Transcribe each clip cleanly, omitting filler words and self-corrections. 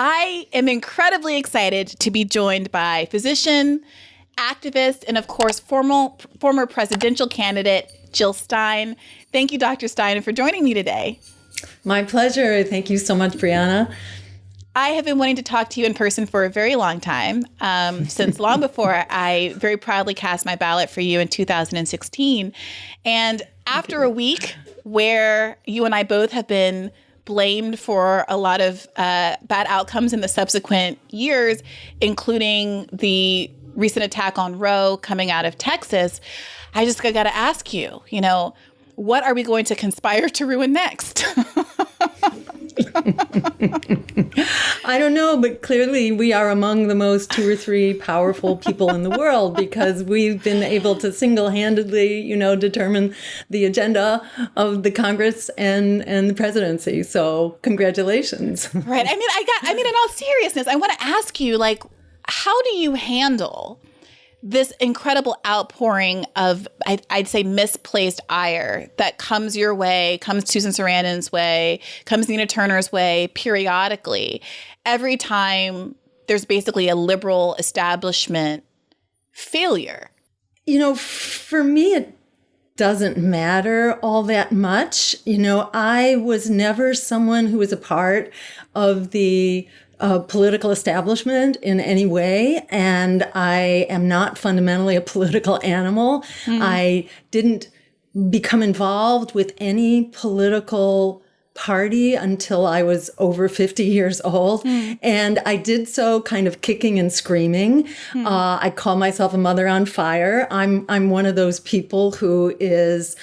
I am incredibly excited to be joined by physician, activist, and of course, former presidential candidate, Jill Stein. Thank you, Dr. Stein, for joining me today. My pleasure. Thank you so much, Briahna. I have been wanting to talk to you in person for a very long time, since long before I very proudly cast my ballot for you in 2016. And after a week where you and I both have been blamed for a lot of bad outcomes in the subsequent years, including the recent attack on Roe coming out of Texas, I just got to ask you, what are we going to conspire to ruin next? I don't know, but clearly we are among the most 2 or 3 powerful people in the world because we've been able to single-handedly, determine the agenda of the Congress and the presidency. So congratulations. Right. I mean, in all seriousness, I want to ask you, how do you handle this incredible outpouring of, I'd say, misplaced ire that comes your way, comes Susan Sarandon's way, comes Nina Turner's way periodically, every time there's basically a liberal establishment failure? For me, it doesn't matter all that much. I was never someone who was a part of the political establishment in any way, and I am not fundamentally a political animal. I didn't become involved with any political party until I was over 50 years old, and I did so kind of kicking and screaming. I call myself a mother on fire. I'm one of those people who is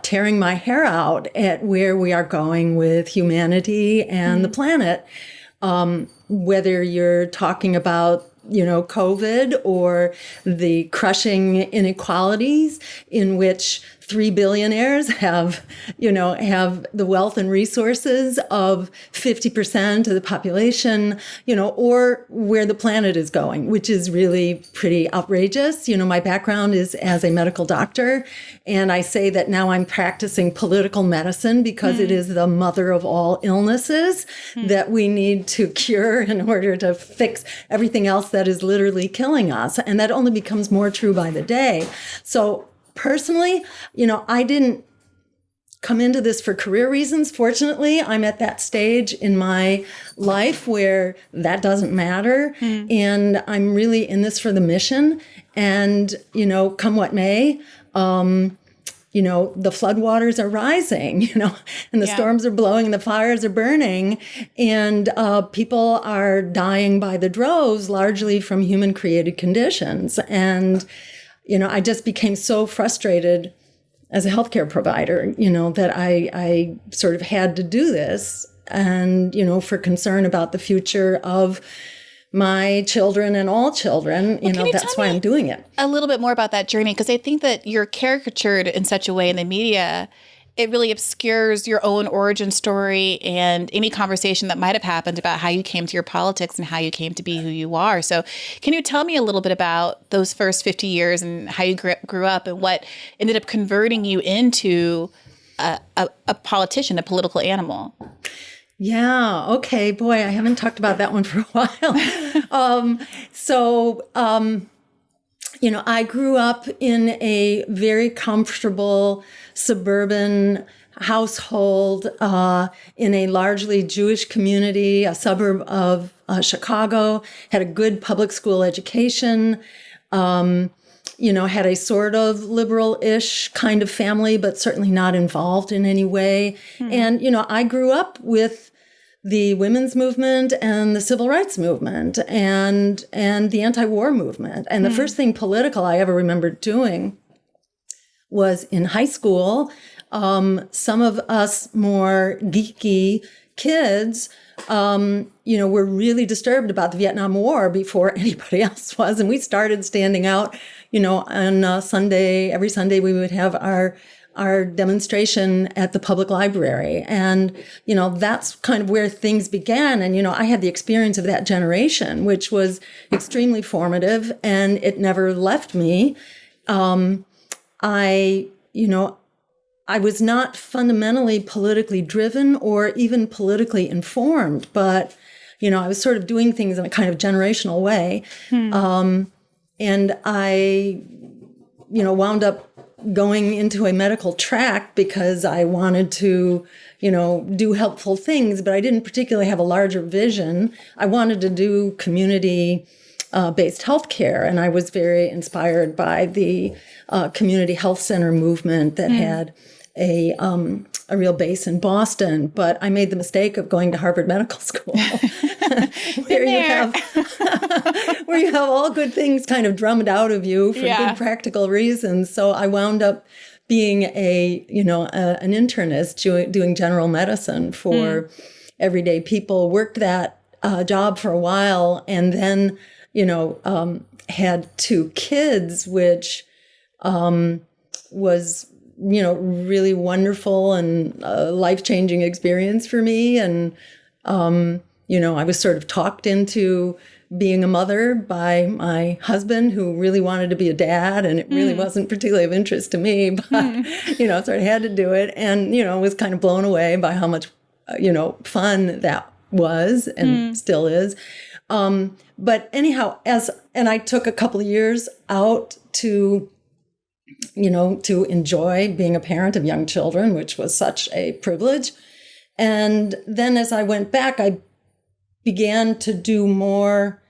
tearing my hair out at where we are going with humanity and the planet. Whether you're talking about, COVID or the crushing inequalities in which 3 billionaires have the wealth and resources of 50% of the population, or where the planet is going, which is really pretty outrageous. My background is as a medical doctor, and I say that now I'm practicing political medicine because it is the mother of all illnesses that we need to cure in order to fix everything else that is literally killing us. And that only becomes more true by the day. So personally, I didn't come into this for career reasons. Fortunately, I'm at that stage in my life where that doesn't matter. And I'm really in this for the mission. And, come what may, the floodwaters are rising, and the storms are blowing and the fires are burning, and people are dying by the droves, largely from human created conditions. And I just became so frustrated as a healthcare provider, that I sort of had to do this. And, for concern about the future of my children and all children, that's why I'm doing it. A little bit more about that journey, because I think that you're caricatured in such a way in the media, it really obscures your own origin story and any conversation that might have happened about how you came to your politics and how you came to be who you are. So can you tell me a little bit about those first 50 years and how you grew up and what ended up converting you into a politician, a political animal? Yeah. Okay. Boy, I haven't talked about that one for a while. I grew up in a very comfortable suburban household in a largely Jewish community, a suburb of Chicago, had a good public school education, had a sort of liberal-ish kind of family, but certainly not involved in any way. And, I grew up with the women's movement and the civil rights movement and the anti-war movement. And the first thing political I ever remember doing was in high school. Some of us more geeky kids, were really disturbed about the Vietnam War before anybody else was. And we started standing out, on Sunday. Every Sunday we would have our demonstration at the public library. And, that's kind of where things began. And, I had the experience of that generation, which was extremely formative, and it never left me. I was not fundamentally politically driven or even politically informed, but, I was sort of doing things in a kind of generational way. And I, wound up going into a medical track because I wanted to, do helpful things, but I didn't particularly have a larger vision. I wanted to do community-based healthcare, and I was very inspired by the community health center movement that had a real base in Boston. But I made the mistake of going to Harvard Medical School, where you have all good things kind of drummed out of you for good practical reasons. So I wound up being an internist doing general medicine for everyday people. Worked that job for a while, and then had 2 kids, which was really wonderful and a life-changing experience for me. And I was sort of talked into being a mother by my husband, who really wanted to be a dad, and it really wasn't particularly of interest to me, but, sort of had to do it, and, was kind of blown away by how much, fun that was and still is. But anyhow, and I took a couple of years out to enjoy being a parent of young children, which was such a privilege. And then as I went back, I began to do more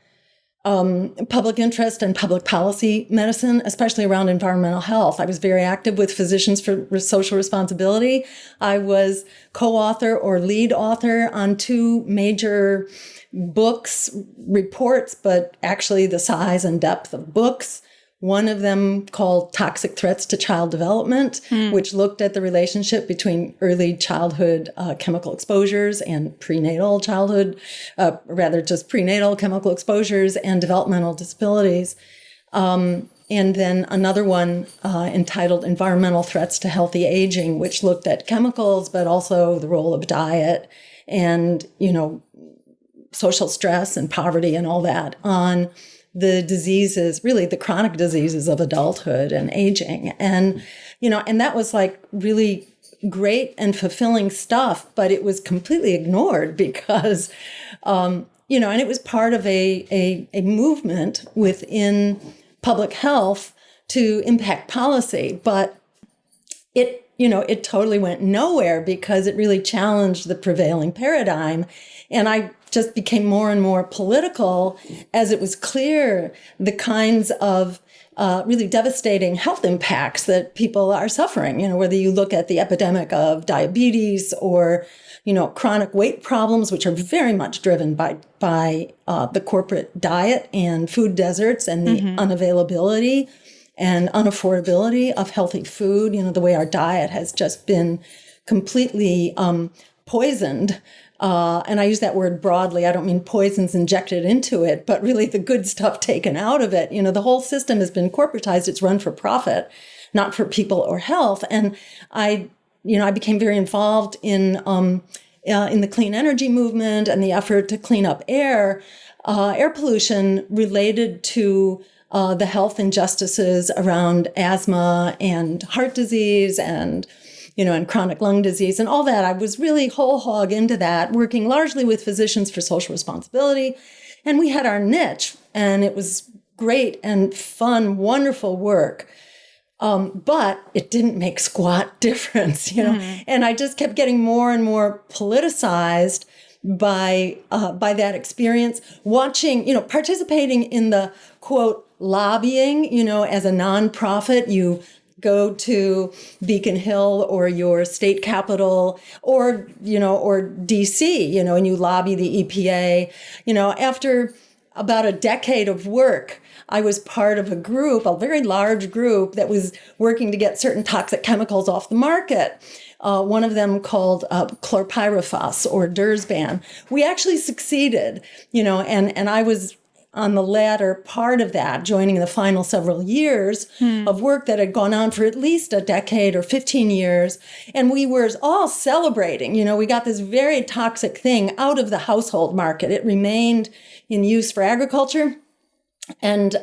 public interest and public policy medicine, especially around environmental health. I was very active with Physicians for Social Responsibility. I was co-author or lead author on 2 major books, reports, but actually the size and depth of books. One of them called Toxic Threats to Child Development, which looked at the relationship between early childhood chemical exposures and prenatal childhood, just prenatal chemical exposures and developmental disabilities. And then another one entitled Environmental Threats to Healthy Aging, which looked at chemicals, but also the role of diet and, social stress and poverty and all that on the diseases, really the chronic diseases of adulthood and aging. And, and that was like really great and fulfilling stuff, but it was completely ignored because, and it was part of a movement within public health to impact policy, but it totally went nowhere because it really challenged the prevailing paradigm. And I just became more and more political as it was clear the kinds of really devastating health impacts that people are suffering, whether you look at the epidemic of diabetes or, chronic weight problems, which are very much driven by the corporate diet and food deserts and the unavailability and unaffordability of healthy food, the way our diet has just been completely poisoned. And I use that word broadly. I don't mean poisons injected into it, but really the good stuff taken out of it. The whole system has been corporatized. It's run for profit, not for people or health. And I became very involved in the clean energy movement and the effort to clean up air pollution related to the health injustices around asthma and heart disease and chronic lung disease and all that. I was really whole hog into that, working largely with Physicians for Social Responsibility. And we had our niche, and it was great and fun, wonderful work. But it didn't make squat difference, And I just kept getting more and more politicized by that experience, watching, participating in the, quote, lobbying, as a nonprofit. You go to Beacon Hill or your state capital or DC, and you lobby the EPA. After about a decade of work, I was part of a group, a very large group that was working to get certain toxic chemicals off the market. One of them called chlorpyrifos or Dursban. We actually succeeded, and I was on the latter part of that, joining the final several years of work that had gone on for at least a decade or 15 years. And we were all celebrating, we got this very toxic thing out of the household market. It remained in use for agriculture. And,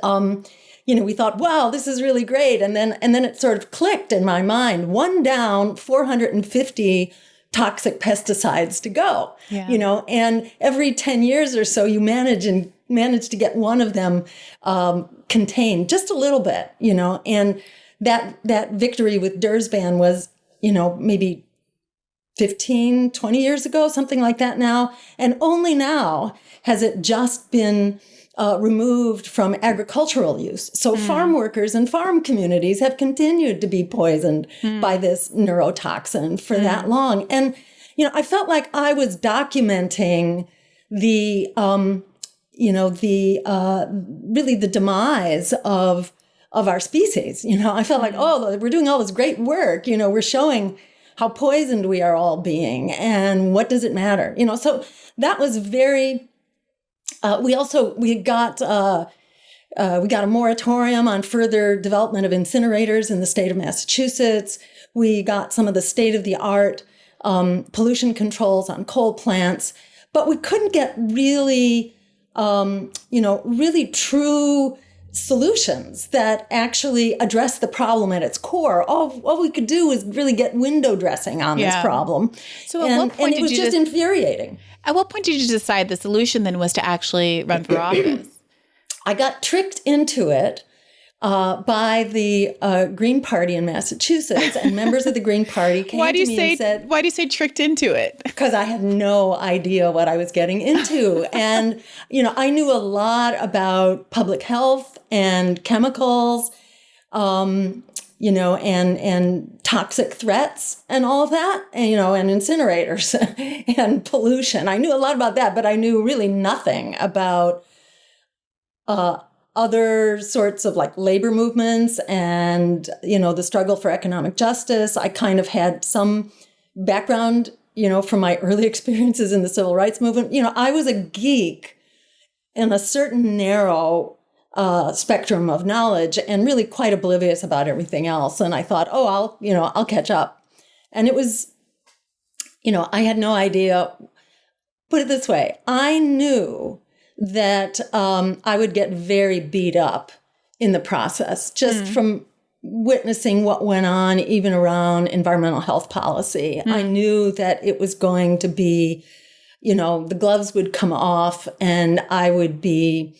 we thought, wow, this is really great. And then it sort of clicked in my mind. One down, 450 toxic pesticides to go, Yeah. you know, and every 10 years or so you manage to get one of them contained just a little bit, you know, and that victory with Dursban was, you know, maybe 15, 20 years ago, something like that now. And only now has it just been removed from agricultural use. So farm workers and farm communities have continued to be poisoned by this neurotoxin for that long. And, you know, I felt like I was documenting the, really the demise of our species. You know, I felt like, oh, we're doing all this great work. You know, we're showing how poisoned we are all being and what does it matter? You know, so that was very, we got a moratorium on further development of incinerators in the state of Massachusetts. We got some of the state-of-the-art pollution controls on coal plants, but we couldn't get really, really true solutions that actually address the problem at its core. All we could do was really get window dressing on this problem. So at what point it was just infuriating. At what point did you decide the solution then was to actually run for office? I got tricked into it by the Green Party in Massachusetts, and members of the Green Party came to me and said... Why do you say tricked into it? Because I had no idea what I was getting into. And, you know, I knew a lot about public health and chemicals, and toxic threats and all of that, and, you know, and incinerators and pollution. I knew a lot about that, but I knew really nothing about other sorts of like labor movements and, you know, the struggle for economic justice. I kind of had some background, you know, from my early experiences in the civil rights movement. You know, I was a geek in a certain narrow spectrum of knowledge and really quite oblivious about everything else. And I thought, I'll catch up. And it was, you know, I had no idea. Put it this way. I knew that I would get very beat up in the process just from witnessing what went on even around environmental health policy. I knew that it was going to be, you know, the gloves would come off and I would be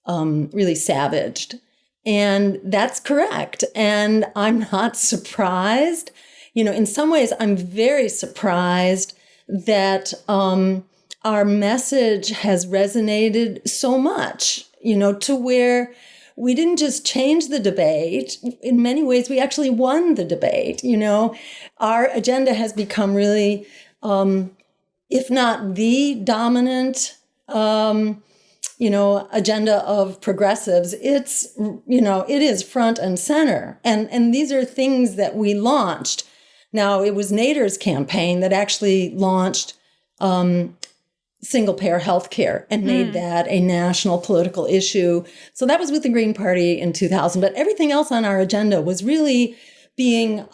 really savaged. And that's correct. And I'm not surprised. You know, in some ways, I'm very surprised that our message has resonated so much, you know, to where we didn't just change the debate. In many ways, we actually won the debate. You know, our agenda has become really, if not the dominant, agenda of progressives, it's, you know, it is front and center. And these are things that we launched. Now, it was Nader's campaign that actually launched single-payer health care and made that a national political issue. So that was with the Green Party in 2000. But everything else on our agenda was really being,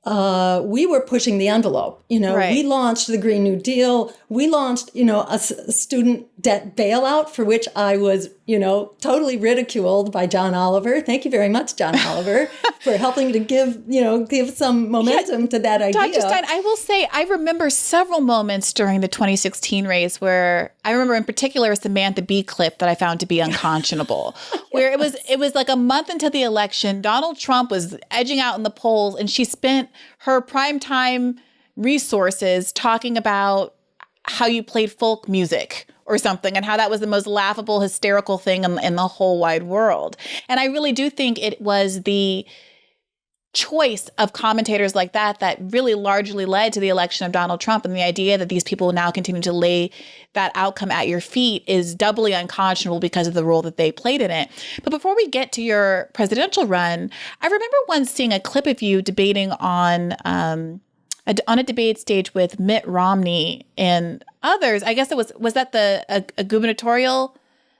we were pushing the envelope. You know, we launched the Green New Deal. We launched, you know, a student debt bailout for which I was, you know, totally ridiculed by John Oliver. Thank you very much, John Oliver, for helping to give some momentum to that idea. Dr. Stein, I will say, I remember several moments during the 2016 race where I remember in particular a Samantha Bee clip that I found to be unconscionable, where it was like a month into the election, Donald Trump was edging out in the polls and she spent her primetime resources talking about how you played folk music or something and how that was the most laughable, hysterical thing in the whole wide world. And I really do think it was the choice of commentators like that really largely led to the election of Donald Trump. And the idea that these people now continue to lay that outcome at your feet is doubly unconscionable because of the role that they played in it. But before we get to your presidential run, I remember once seeing a clip of you debating on a debate stage with Mitt Romney and others. I guess was that a gubernatorial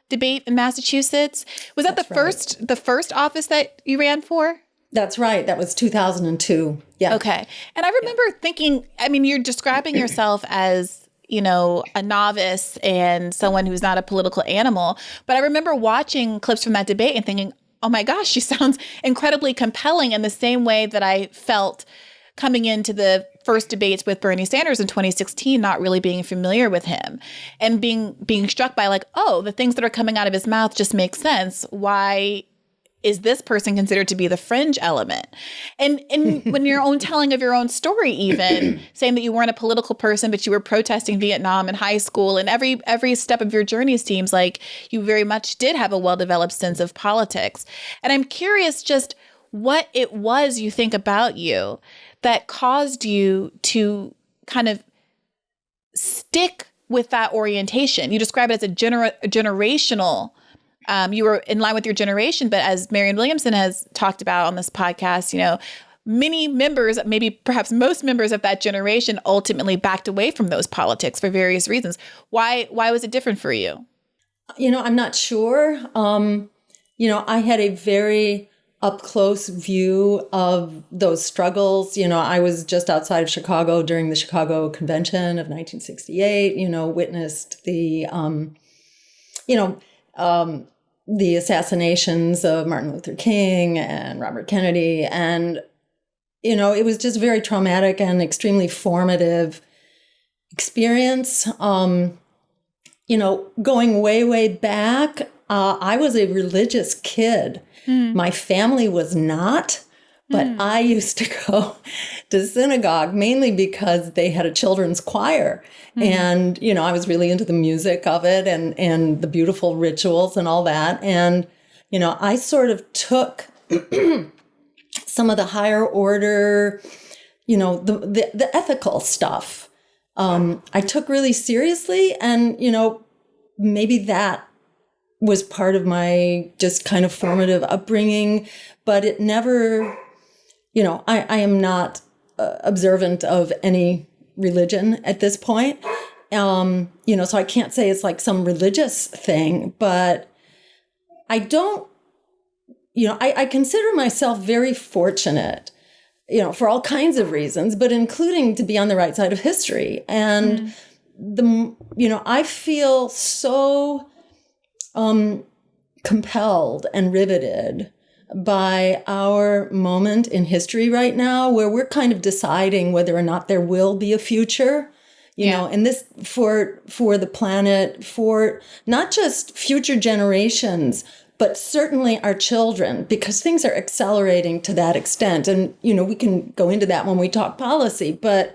debate in Massachusetts? Was that the first office that you ran for? That's right. That was 2002. Yeah. Okay. And I remember thinking, I mean, you're describing yourself as, you know, a novice and someone who's not a political animal. But I remember watching clips from that debate and thinking, oh my gosh, she sounds incredibly compelling in the same way that I felt coming into the first debates with Bernie Sanders in 2016, not really being familiar with him and being struck by like, oh, the things that are coming out of his mouth just make sense. Why is this person considered to be the fringe element? And when your own telling of your own story, even saying that you weren't a political person, but you were protesting Vietnam in high school, and every step of your journey seems like you very much did have a well-developed sense of politics. And I'm curious just what it was you think about you that caused you to kind of stick with that orientation. You describe it as a generational. You were in line with your generation, but as Marianne Williamson has talked about on this podcast, many members, maybe perhaps most members of that generation ultimately backed away from those politics for various reasons. Why was it different for you? I'm not sure. I had a very up close view of those struggles. I was just outside of Chicago during the Chicago Convention of 1968, witnessed the assassinations of Martin Luther King and Robert Kennedy. And, it was just very traumatic and extremely formative experience. Going way, way back, I was a religious kid. My family was not, but I used to go to synagogue mainly because they had a children's choir. And, I was really into the music of it and the beautiful rituals and all that. And, I sort of took some of the higher order, the ethical stuff. I took really seriously, and, maybe that was part of my just kind of formative upbringing, but it never, I am not observant of any religion at this point. So I can't say it's like some religious thing, but I don't, I consider myself very fortunate, for all kinds of reasons, but including to be on the right side of history. And I feel so compelled and riveted by our moment in history right now, where we're kind of deciding whether or not there will be a future, and this for the planet, for not just future generations, but certainly our children, because things are accelerating to that extent. And, we can go into that when we talk policy, but,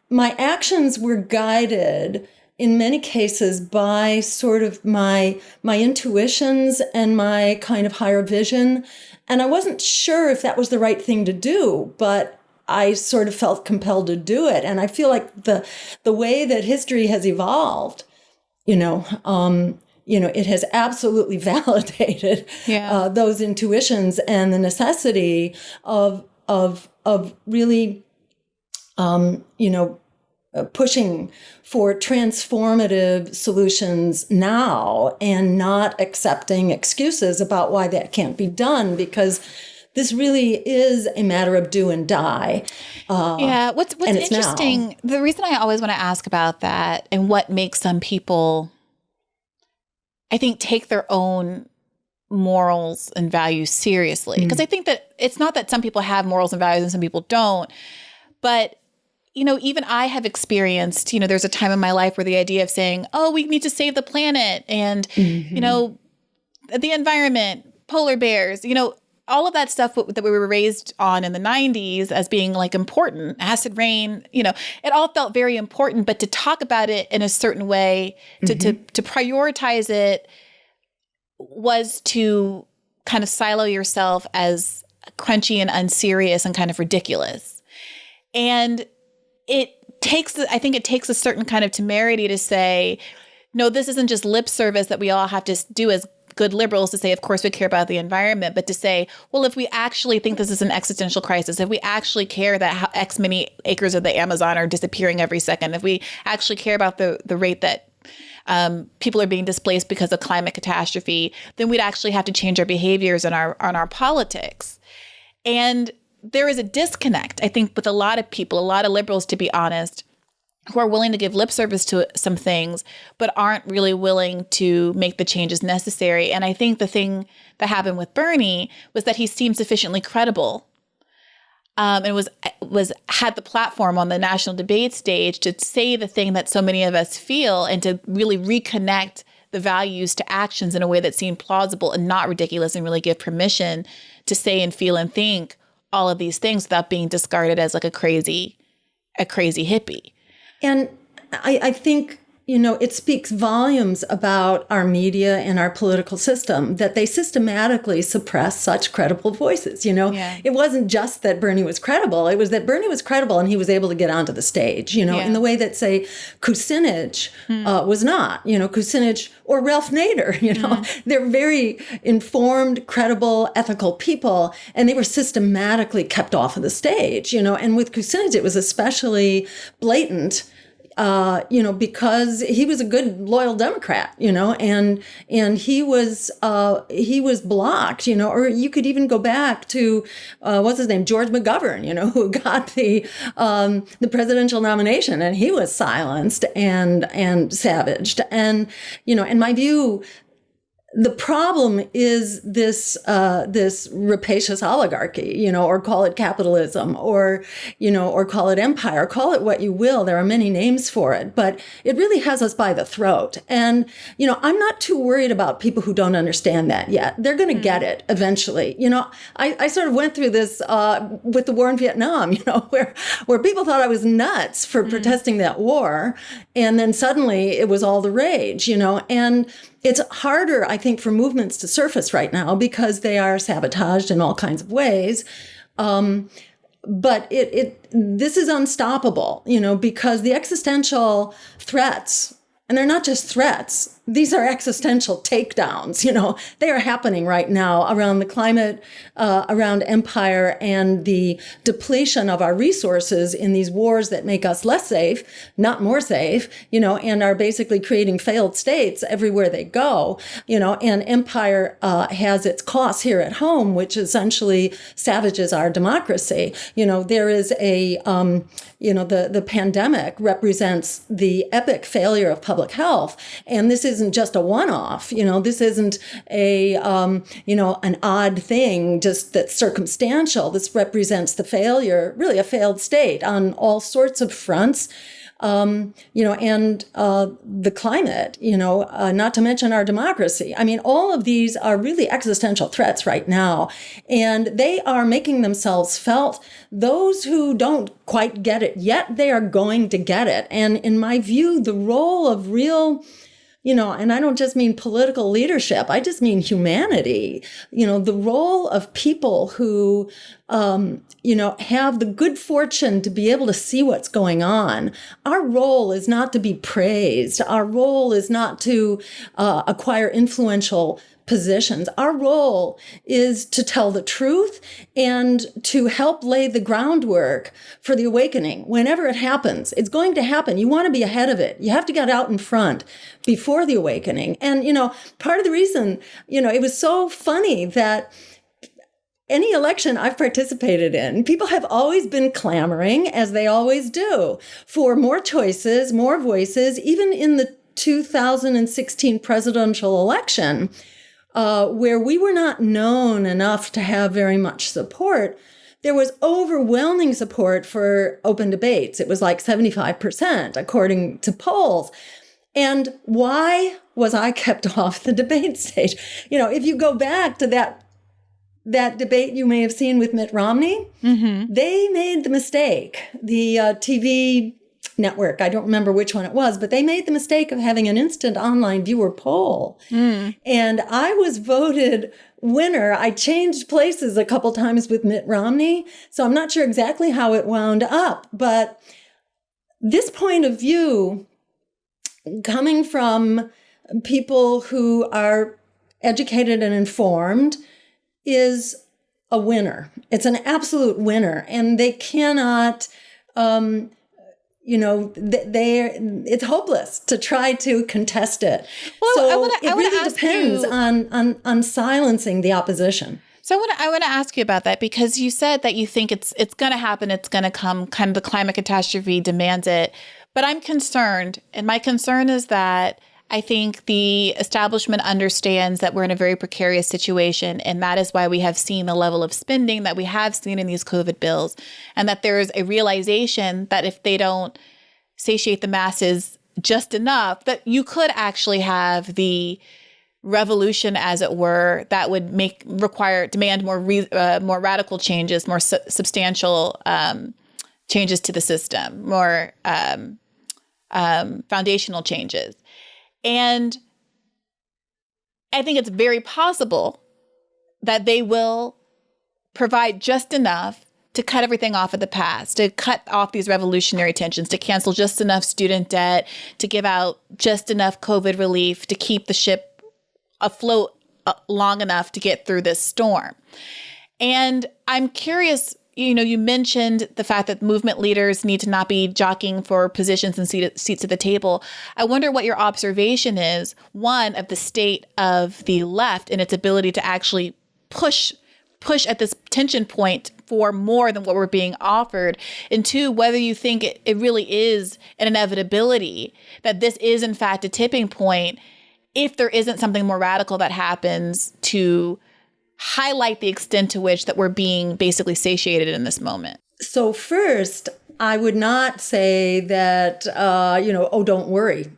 my actions were guided in many cases by sort of my intuitions and my kind of higher vision. And I wasn't sure if that was the right thing to do, but I sort of felt compelled to do it. And I feel like the way that history has evolved, it has absolutely validated those intuitions and the necessity of really, pushing for transformative solutions now and not accepting excuses about why that can't be done, because this really is a matter of do and die. What's interesting, the reason I always want to ask about that and what makes some people, I think, take their own morals and values seriously. Because I think that it's not that some people have morals and values and some people don't, but even I have experienced, there's a time in my life where the idea of saying, oh, we need to save the planet and, the environment, polar bears, all of that stuff that we were raised on in the 90s as being like important, acid rain, it all felt very important. But to talk about it in a certain way, to prioritize it was to kind of silo yourself as crunchy and unserious and kind of ridiculous. And I think it takes a certain kind of temerity to say, no, this isn't just lip service that we all have to do as good liberals, to say, of course, we care about the environment, but to say, well, if we actually think this is an existential crisis, if we actually care that X many acres of the Amazon are disappearing every second, if we actually care about the rate that people are being displaced because of climate catastrophe, then we'd actually have to change our behaviors and our politics. And there is a disconnect, I think, with a lot of people, a lot of liberals, to be honest, who are willing to give lip service to some things, but aren't really willing to make the changes necessary. And I think the thing that happened with Bernie was that he seemed sufficiently credible. and was had the platform on the national debate stage to say the thing that so many of us feel and to really reconnect the values to actions in a way that seemed plausible and not ridiculous, and really give permission to say and feel and think all of these things without being discarded as like a crazy hippie. And I think, it speaks volumes about our media and our political system that they systematically suppress such credible voices. It wasn't just that Bernie was credible. It was that Bernie was credible and he was able to get onto the stage, in the way that, say, Kucinich was not, Kucinich or Ralph Nader, they're very informed, credible, ethical people, and they were systematically kept off of the stage, and with Kucinich, it was especially blatant, because he was a good, loyal Democrat, and he was blocked, or you could even go back to, what's his name? George McGovern, who got the presidential nomination, and he was silenced and savaged. And, in my view, the problem is this rapacious oligarchy, or call it capitalism, or call it empire, call it what you will. There are many names for it, but it really has us by the throat. And, I'm not too worried about people who don't understand that yet. They're going to get it eventually. I sort of went through this with the war in Vietnam, where people thought I was nuts for protesting that war. And then suddenly it was all the rage, and it's harder, I think, for movements to surface right now because they are sabotaged in all kinds of ways. But this is unstoppable, because the existential threats, and they're not just threats, these are existential takedowns, they are happening right now around the climate, around empire, and the depletion of our resources in these wars that make us less safe, not more safe, and are basically creating failed states everywhere they go, and empire has its costs here at home, which essentially savages our democracy. There is the pandemic represents the epic failure of public health, and this isn't just a one-off. This isn't an odd thing just that's circumstantial. This represents the failure, really a failed state on all sorts of fronts. And the climate, not to mention our democracy. I mean, all of these are really existential threats right now, and they are making themselves felt. Those who don't quite get it yet, they are going to get it. And in my view, the role of real, and I don't just mean political leadership, I just mean humanity, the role of people who, have the good fortune to be able to see what's going on. Our role is not to be praised. Our role is not to acquire influential positions. Our role is to tell the truth and to help lay the groundwork for the awakening. Whenever it happens, it's going to happen. You want to be ahead of it. You have to get out in front before the awakening. And, part of the reason, it was so funny that any election I've participated in, people have always been clamoring, as they always do, for more choices, more voices. Even in the 2016 presidential election, where we were not known enough to have very much support, there was overwhelming support for open debates. It was like 75%, according to polls. And why was I kept off the debate stage? If you go back to that debate you may have seen with Mitt Romney, they made the mistake, the TV network, I don't remember which one it was, but they made the mistake of having an instant online viewer poll. And I was voted winner. I changed places a couple times with Mitt Romney, so I'm not sure exactly how it wound up. But this point of view, coming from people who are educated and informed, is a winner. It's an absolute winner. And they cannot, it's hopeless to try to contest it. Well, so it really depends on silencing the opposition. So I want to ask you about that, because you said that you think it's going to happen, it's going to come, kind of the climate catastrophe demands it. But I'm concerned, and my concern is that I think the establishment understands that we're in a very precarious situation, and that is why we have seen the level of spending that we have seen in these COVID bills, and that there's a realization that if they don't satiate the masses just enough, that you could actually have the revolution, as it were, that would demand more radical changes, more substantial changes to the system, more foundational changes. And I think it's very possible that they will provide just enough to cut everything off of the past, to cut off these revolutionary tensions, to cancel just enough student debt, to give out just enough COVID relief, to keep the ship afloat long enough to get through this storm. And I'm curious, you mentioned the fact that movement leaders need to not be jockeying for positions and seats at the table. I wonder what your observation is, one, of the state of the left and its ability to actually push at this tension point for more than what we're being offered, and two, whether you think it really is an inevitability that this is in fact a tipping point if there isn't something more radical that happens to highlight the extent to which that we're being basically satiated in this moment. So first, I would not say that, don't worry.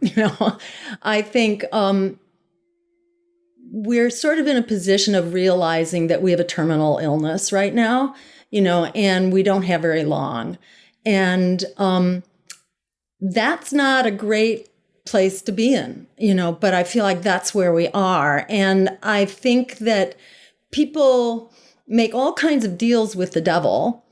I think we're sort of in a position of realizing that we have a terminal illness right now, and we don't have very long. And that's not a great place to be in, but I feel like that's where we are. And I think that people make all kinds of deals with the devil,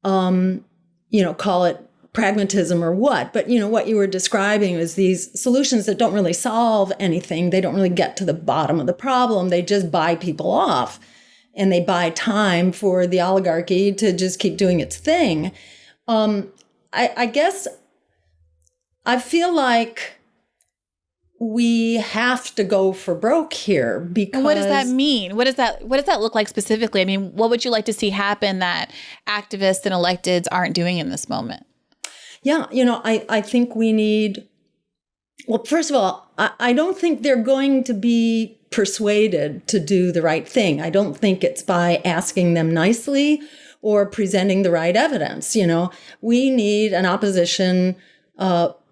call it pragmatism or what. But, what you were describing is these solutions that don't really solve anything. They don't really get to the bottom of the problem. They just buy people off, and they buy time for the oligarchy to just keep doing its thing. I guess I feel like we have to go for broke here because... And what does that mean? What does that look like specifically? I mean, what would you like to see happen that activists and electeds aren't doing in this moment? Yeah, I think we need... Well, first of all, I don't think they're going to be persuaded to do the right thing. I don't think it's by asking them nicely or presenting the right evidence. We need an opposition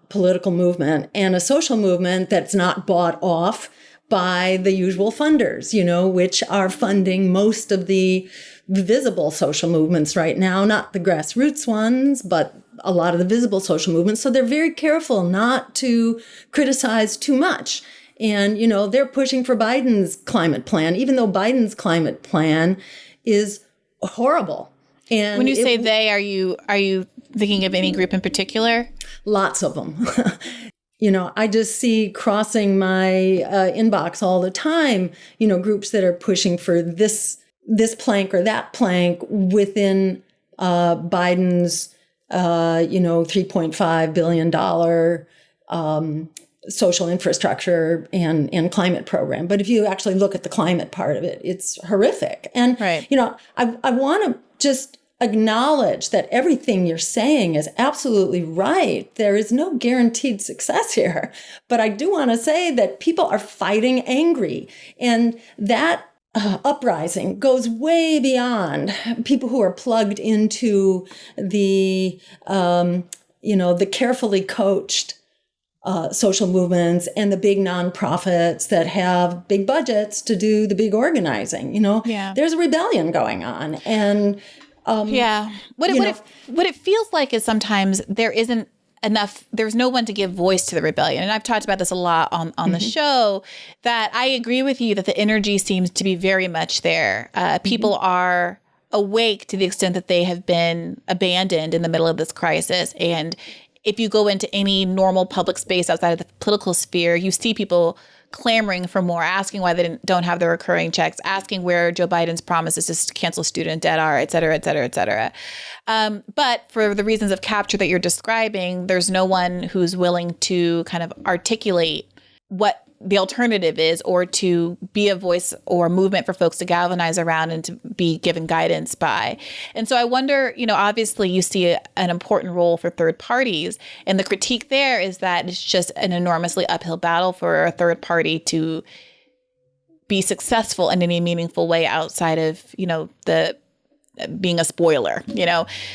political movement and a social movement that's not bought off by the usual funders, which are funding most of the visible social movements right now, not the grassroots ones, but a lot of the visible social movements. So they're very careful not to criticize too much. And, they're pushing for Biden's climate plan, even though Biden's climate plan is horrible. And when you say they, are you thinking of any group in particular? Lots of them. I just see crossing my inbox all the time, groups that are pushing for this plank or that plank within Biden's, $3.5 billion social infrastructure and climate program. But if you actually look at the climate part of it, it's horrific. And, right. I want to just acknowledge that everything you're saying is absolutely right. There is no guaranteed success here. But I do want to say that people are fighting angry. And that uprising goes way beyond people who are plugged into the carefully coached social movements and the big nonprofits that have big budgets to do the big organizing. There's a rebellion going on. And what it feels like is sometimes there isn't enough, there's no one to give voice to the rebellion. And I've talked about this a lot on the show, that I agree with you that the energy seems to be very much there. People are awake to the extent that they have been abandoned in the middle of this crisis. And if you go into any normal public space outside of the political sphere, you see people clamoring for more, asking why they don't have their recurring checks, asking where Joe Biden's promises to cancel student debt are, et cetera, et cetera, et cetera. But for the reasons of capture that you're describing, there's no one who's willing to kind of articulate what the alternative is, or to be a voice or a movement for folks to galvanize around and to be given guidance by. And so I wonder, obviously you see an important role for third parties, and the critique there is that it's just an enormously uphill battle for a third party to be successful in any meaningful way outside of, the being a spoiler,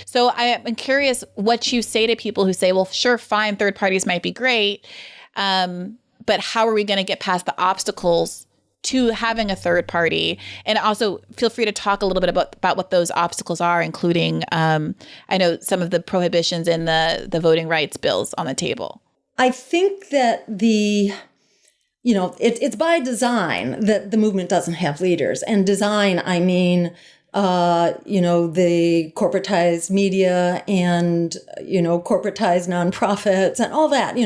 So I'm curious what you say to people who say, well, sure, fine, third parties might be great, but how are we going to get past the obstacles to having a third party? And also feel free to talk a little bit about what those obstacles are, including, I know some of the prohibitions in the voting rights bills on the table. I think that it's by design that the movement doesn't have leaders. And design, I mean, the corporatized media and, corporatized nonprofits and all that,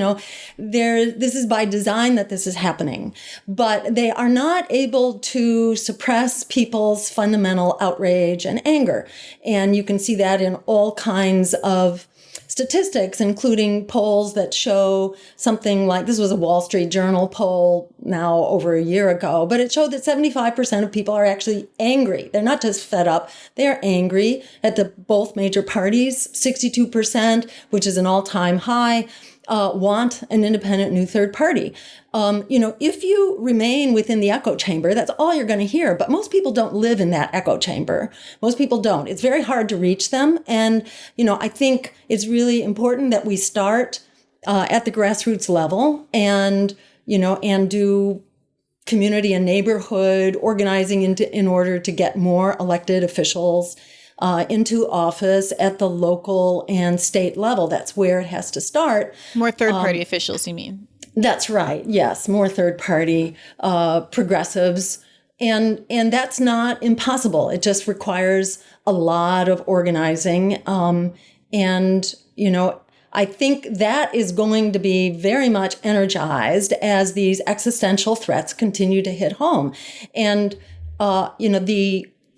this is by design that this is happening, but they are not able to suppress people's fundamental outrage and anger. And you can see that in all kinds of statistics, including polls that show something like, this was a Wall Street Journal poll now over a year ago, but it showed that 75% of people are actually angry. They're not just fed up, they're angry at both major parties. 62%, which is an all-time high, want an independent new third party. If you remain within the echo chamber, that's all you're going to hear. But most people don't live in that echo chamber. Most people don't. It's very hard to reach them. And, I think it's really important that we start at the grassroots level and do community and neighborhood organizing in order to get more elected officials into office at the local and state level. That's where it has to start. More third-party officials, you mean? That's right. Yes, more third-party progressives. And that's not impossible. It just requires a lot of organizing. I think that is going to be very much energized as these existential threats continue to hit home. And,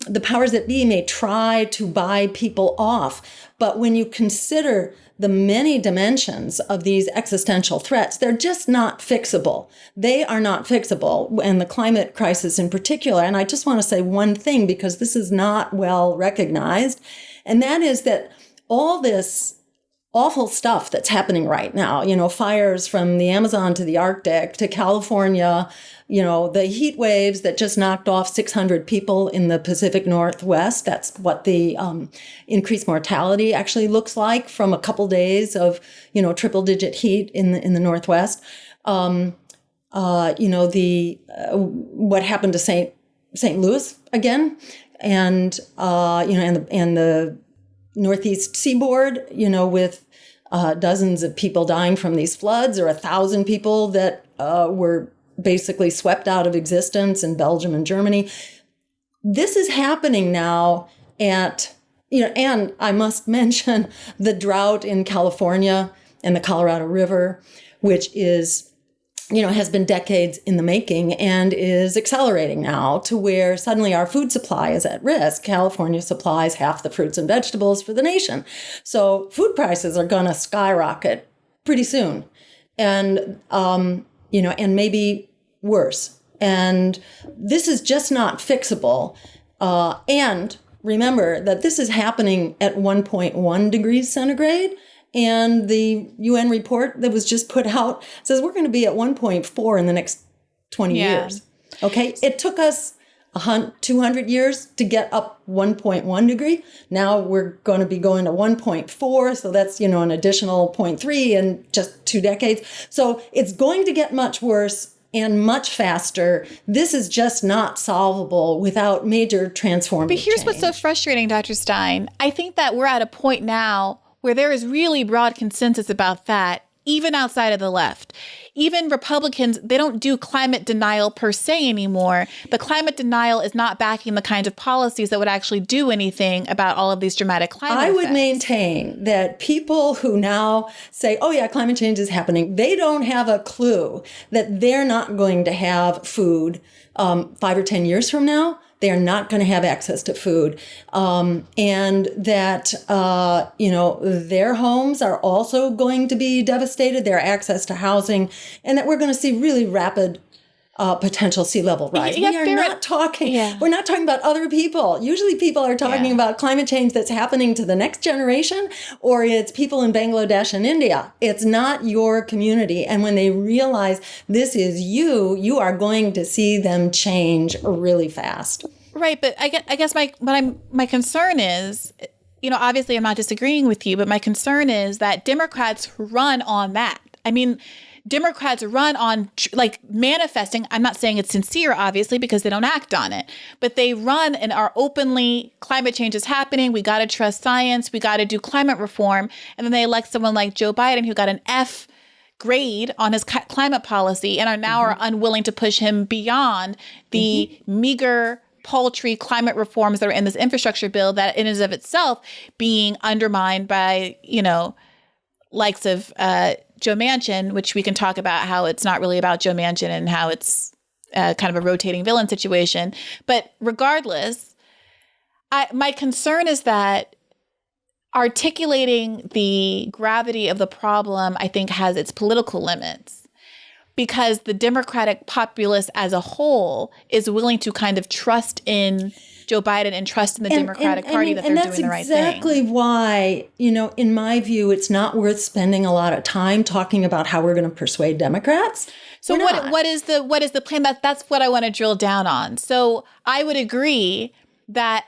the powers that be may try to buy people off, but when you consider the many dimensions of these existential threats, they're just not fixable. They are not fixable, and the climate crisis in particular. And I just want to say one thing, because this is not well recognized, and that is that all this awful stuff that's happening right now, fires from the Amazon to the Arctic to California, the heat waves that just knocked off 600 people in the Pacific Northwest. That's what the increased mortality actually looks like from a couple days of, triple digit heat in the Northwest. What happened to St. Louis again, and the Northeast seaboard, with dozens of people dying from these floods, or 1,000 people that were basically swept out of existence in Belgium and Germany. This is happening now and I must mention the drought in California and the Colorado River, which is, has been decades in the making and is accelerating now to where suddenly our food supply is at risk. California supplies half the fruits and vegetables for the nation. So food prices are going to skyrocket pretty soon. And, and maybe worse. And this is just not fixable. And remember that this is happening at 1.1 degrees centigrade. And the UN report that was just put out says we're going to be at 1.4 in the next 20 years. Okay. It took us 200 years to get up 1.1 degree. Now we're going to be going to 1.4. So that's, an additional 0.3 in just 2 decades. So it's going to get much worse and much faster. This is just not solvable without major transformative But here's change. What's so frustrating, Dr. Stein. I think that we're at a point now where there is really broad consensus about that, even outside of the left. Even Republicans, they don't do climate denial per se anymore, but climate denial is not backing the kinds of policies that would actually do anything about all of these dramatic climate effects. I would maintain that people who now say, oh yeah, climate change is happening, they don't have a clue that they're not going to have food 5 or 10 years from now. They are not going to have access to food. And that, their homes are also going to be devastated. Their access to housing and that we're going to see really rapid potential sea level rise. Yeah, we're not talking about other people. Usually people are talking about climate change that's happening to the next generation, or it's people in Bangladesh and India. It's not your community. And when they realize this is you are going to see them change really fast. Right. But I guess my concern is, obviously I'm not disagreeing with you, but my concern is that Democrats run on that. I mean, Democrats run on manifesting. I'm not saying it's sincere, obviously, because they don't act on it, but they run and are openly, climate change is happening. We got to trust science. We got to do climate reform. And then they elect someone like Joe Biden, who got an F grade on his climate policy and are now are unwilling to push him beyond the meager, paltry climate reforms that are in this infrastructure bill that in and of itself being undermined by, likes of Joe Manchin, which we can talk about how it's not really about Joe Manchin and how it's kind of a rotating villain situation. But regardless, my concern is that articulating the gravity of the problem, I think, has its political limits, because the Democratic populace as a whole is willing to kind of trust in Joe Biden and trust in the Democratic Party that they're doing the right thing. And that's exactly why, in my view, it's not worth spending a lot of time talking about how we're going to persuade Democrats. So what is the plan? That's what I want to drill down on. So I would agree that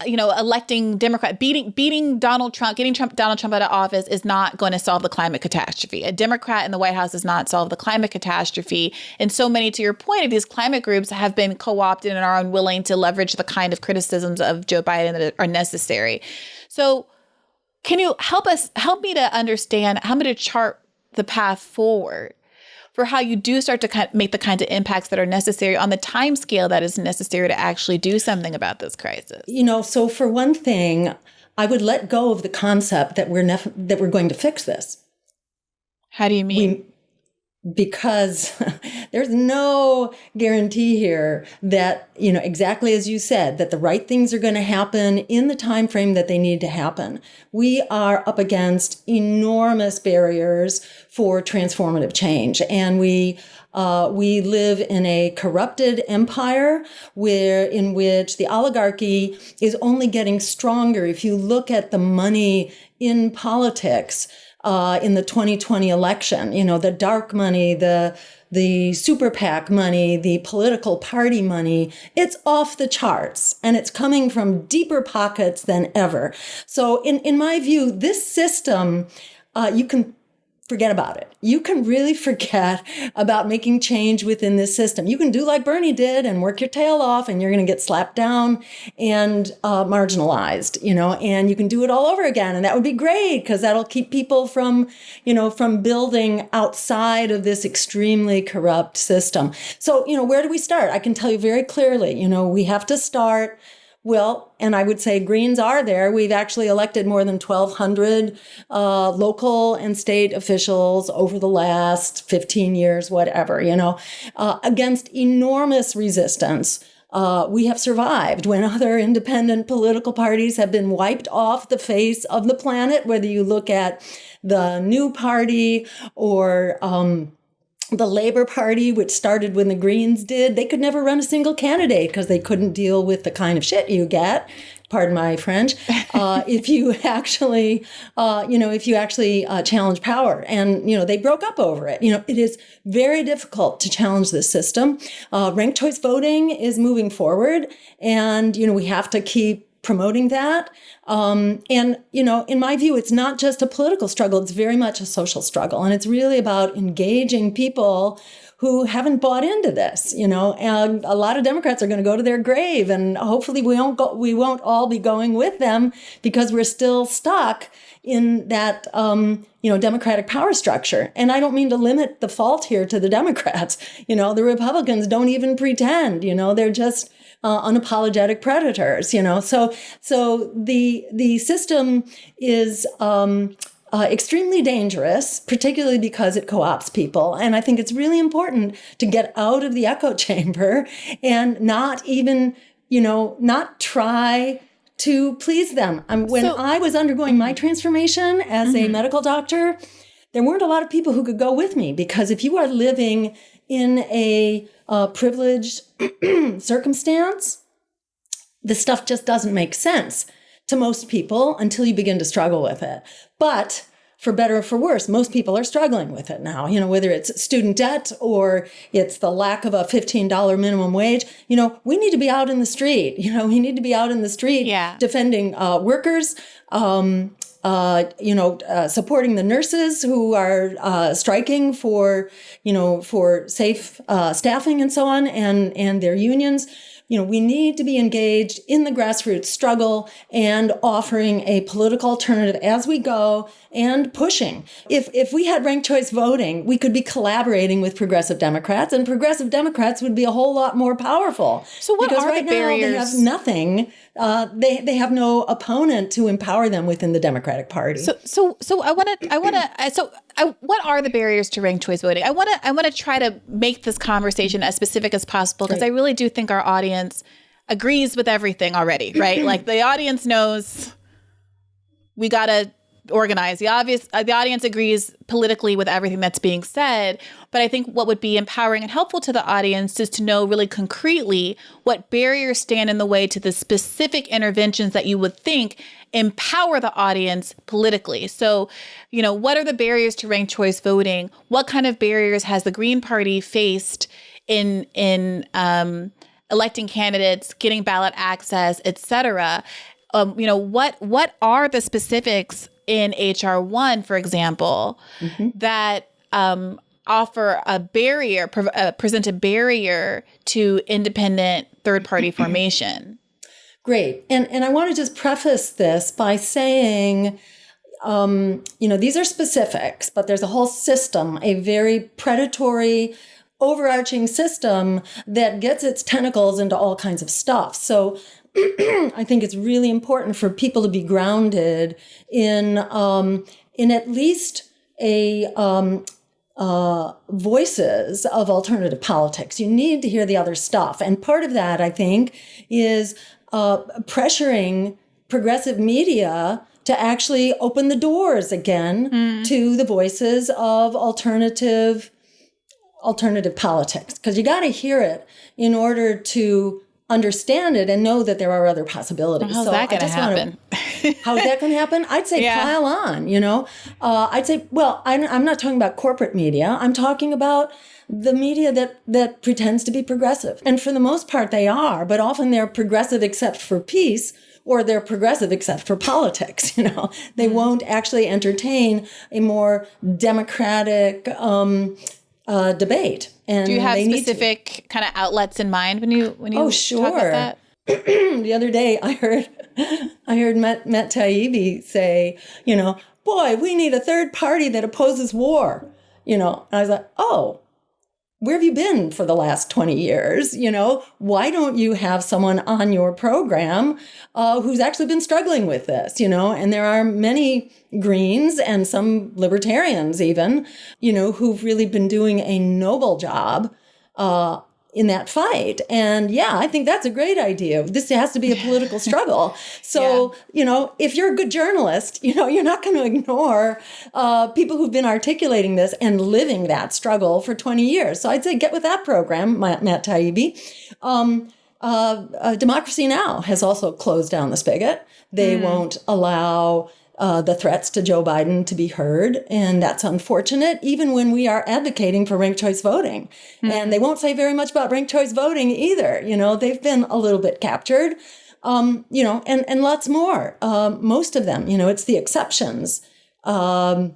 electing Democrat, beating Donald Trump, getting Donald Trump out of office is not going to solve the climate catastrophe. A Democrat in the White House does not solve the climate catastrophe. And so many, to your point, of these climate groups have been co-opted and are unwilling to leverage the kind of criticisms of Joe Biden that are necessary. So can you help me to understand, help me to chart the path forward for how you do start to make the kinds of impacts that are necessary on the time scale that is necessary to actually do something about this crisis? So for one thing, I would let go of the concept that we're going to fix this. How do you mean? Because there's no guarantee here that, exactly as you said, that the right things are going to happen in the time frame that they need to happen. We are up against enormous barriers for transformative change. And we live in a corrupted empire in which the oligarchy is only getting stronger. If you look at the money in politics, in the 2020 election, the dark money, the super PAC money, the political party money, it's off the charts, and it's coming from deeper pockets than ever. So in my view, this system, you can forget about it. You can really forget about making change within this system. You can do like Bernie did and work your tail off, and you're going to get slapped down and marginalized, and you can do it all over again. And that would be great, because that'll keep people from building outside of this extremely corrupt system. So, where do we start? I can tell you very clearly, we have to start. Well, and I would say Greens are there. We've actually elected more than 1,200 local and state officials over the last 15 years, whatever, against enormous resistance. We have survived when other independent political parties have been wiped off the face of the planet, whether you look at the New Party or the Labor Party, which started when the Greens did. They could never run a single candidate because they couldn't deal with the kind of shit you get, pardon my French, if you actually challenge power. And, they broke up over it. It is very difficult to challenge this system. Ranked choice voting is moving forward, and, we have to keep promoting that. In my view, it's not just a political struggle. It's very much a social struggle. And it's really about engaging people who haven't bought into this, and a lot of Democrats are going to go to their grave, and hopefully we won't all be going with them, because we're still stuck in that, Democratic power structure. And I don't mean to limit the fault here to the Democrats. The Republicans don't even pretend, they're just unapologetic predators, So the system is extremely dangerous, particularly because it co-opts people. And I think it's really important to get out of the echo chamber and not even, not try to please them. When I was undergoing my transformation as a medical doctor, there weren't a lot of people who could go with me, because if you are living in a privileged circumstance, this stuff just doesn't make sense to most people until you begin to struggle with it. But for better or for worse, most people are struggling with it now, whether it's student debt or it's the lack of a $15 minimum wage. We need to be out in the street. We need to be out in the street defending workers, supporting the nurses who are striking for safe staffing and so on, and their unions. We need to be engaged in the grassroots struggle and offering a political alternative as we go and pushing. If we had ranked choice voting, we could be collaborating with progressive Democrats, and progressive Democrats would be a whole lot more powerful. So what because are right the barriers? Now they have nothing. They have no opponent to empower them within the Democratic Party. So what are the barriers to ranked choice voting? I want to try to make this conversation as specific as possible, because I really do think our audience agrees with everything already, right? Like the audience knows we got to organize. The audience agrees politically with everything that's being said. But I think what would be empowering and helpful to the audience is to know really concretely what barriers stand in the way to the specific interventions that you would think empower the audience politically. So, what are the barriers to ranked choice voting? What kind of barriers has the Green Party faced in electing candidates, getting ballot access, et cetera? What are the specifics in H.R. 1, for example, that offer a barrier, present a barrier to independent third-party formation? Great. And I want to just preface this by saying, these are specifics, but there's a whole system, a very predatory, overarching system that gets its tentacles into all kinds of stuff. So I think it's really important for people to be grounded in at least voices of alternative politics. You need to hear the other stuff. And part of that, I think, is pressuring progressive media to actually open the doors again to the voices of alternative politics. Because you got to hear it in order to understand it and know that there are other possibilities. How's that going to happen? How's that going to happen? I'd say pile on, I'd say, I'm not talking about corporate media. I'm talking about the media that pretends to be progressive. And for the most part, they are, but often they're progressive except for peace, or they're progressive except for politics. They won't actually entertain a more democratic debate. And do you have specific kind of outlets in mind when you talk about that? The other day I heard Matt Taibbi say, boy, we need a third party that opposes war. And I was like, oh, where have you been for the last 20 years? Why don't you have someone on your program who's actually been struggling with this, And there are many Greens and some libertarians even, who've really been doing a noble job in that fight. And I think that's a great idea. This has to be a political struggle. So, if you're a good journalist, you're not going to ignore people who've been articulating this and living that struggle for 20 years. So I'd say get with that program, Matt Taibbi. Democracy Now! Has also closed down the spigot. They won't allow the threats to Joe Biden to be heard. And that's unfortunate, even when we are advocating for ranked choice voting. And they won't say very much about ranked choice voting either. They've been a little bit captured, and lots more. Most of them, it's the exceptions. The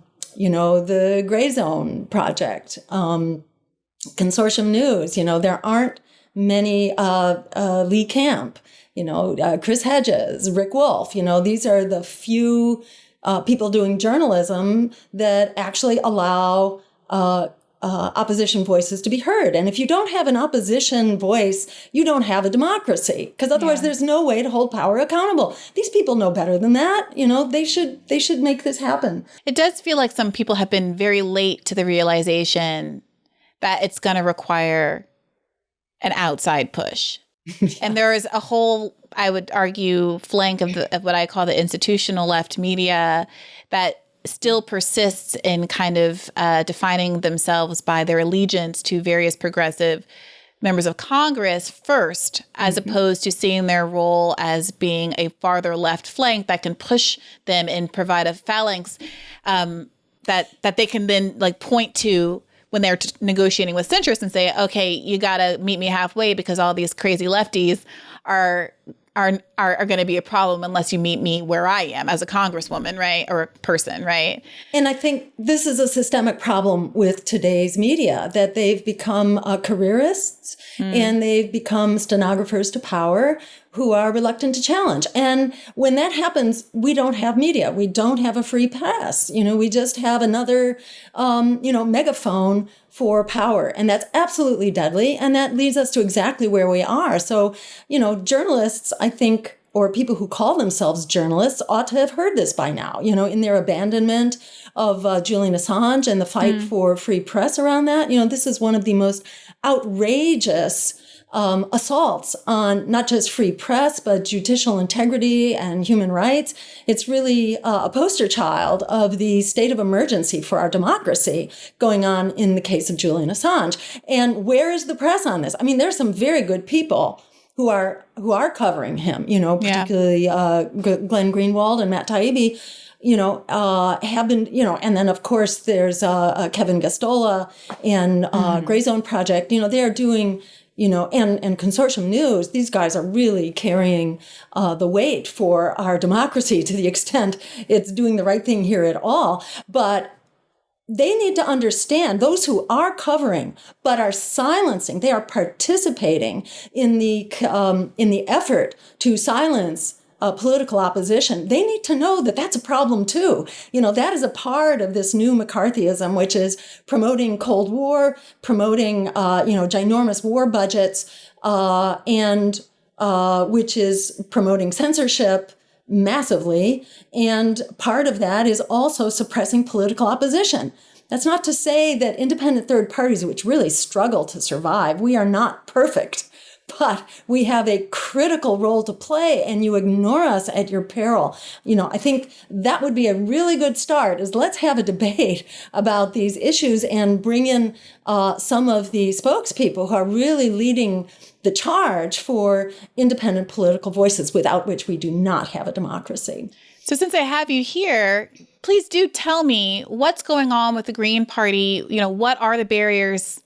Gray Zone Project, Consortium News, there aren't many Lee Camp. Chris Hedges, Rick Wolf, these are the few people doing journalism that actually allow opposition voices to be heard. And if you don't have an opposition voice, you don't have a democracy, because otherwise there's no way to hold power accountable. These people know better than that. They should make this happen. It does feel like some people have been very late to the realization that it's going to require an outside push. And there is a whole, I would argue, flank of what I call the institutional left media that still persists in kind of defining themselves by their allegiance to various progressive members of Congress first, as opposed to seeing their role as being a farther left flank that can push them and provide a phalanx that they can then like point to when they're negotiating with centrists and say, okay, you got to meet me halfway because all these crazy lefties are going to be a problem unless you meet me where I am as a congresswoman, right? Or a person, right? And I think this is a systemic problem with today's media, that they've become careerists and they've become stenographers to power who are reluctant to challenge. And when that happens, we don't have media. We don't have a free press. We just have another, megaphone for power. And that's absolutely deadly. And that leads us to exactly where we are. So, journalists, I think, or people who call themselves journalists ought to have heard this by now, in their abandonment of Julian Assange and the fight for free press around that. This is one of the most outrageous assaults on not just free press, but judicial integrity and human rights. It's really a poster child of the state of emergency for our democracy going on in the case of Julian Assange. And where is the press on this? I mean, there's some very good people who are covering him, particularly Glenn Greenwald and Matt Taibbi, have been, and then of course there's Kevin Gastola and Gray Zone Project, they are doing, and Consortium News, these guys are really carrying the weight for our democracy to the extent it's doing the right thing here at all. But they need to understand, those who are covering but are silencing, they are participating in the effort to silence political opposition. They need to know that that's a problem too. That is a part of this new McCarthyism, which is promoting Cold War, promoting ginormous war budgets, and which is promoting censorship massively. And part of that is also suppressing political opposition. That's not to say that independent third parties, which really struggle to survive, we are not perfect, but we have a critical role to play, and you ignore us at your peril. I think that would be a really good start, is let's have a debate about these issues and bring in some of the spokespeople who are really leading the charge for independent political voices, without which we do not have a democracy. So since I have you here, please do tell me what's going on with the Green Party. What are the barriers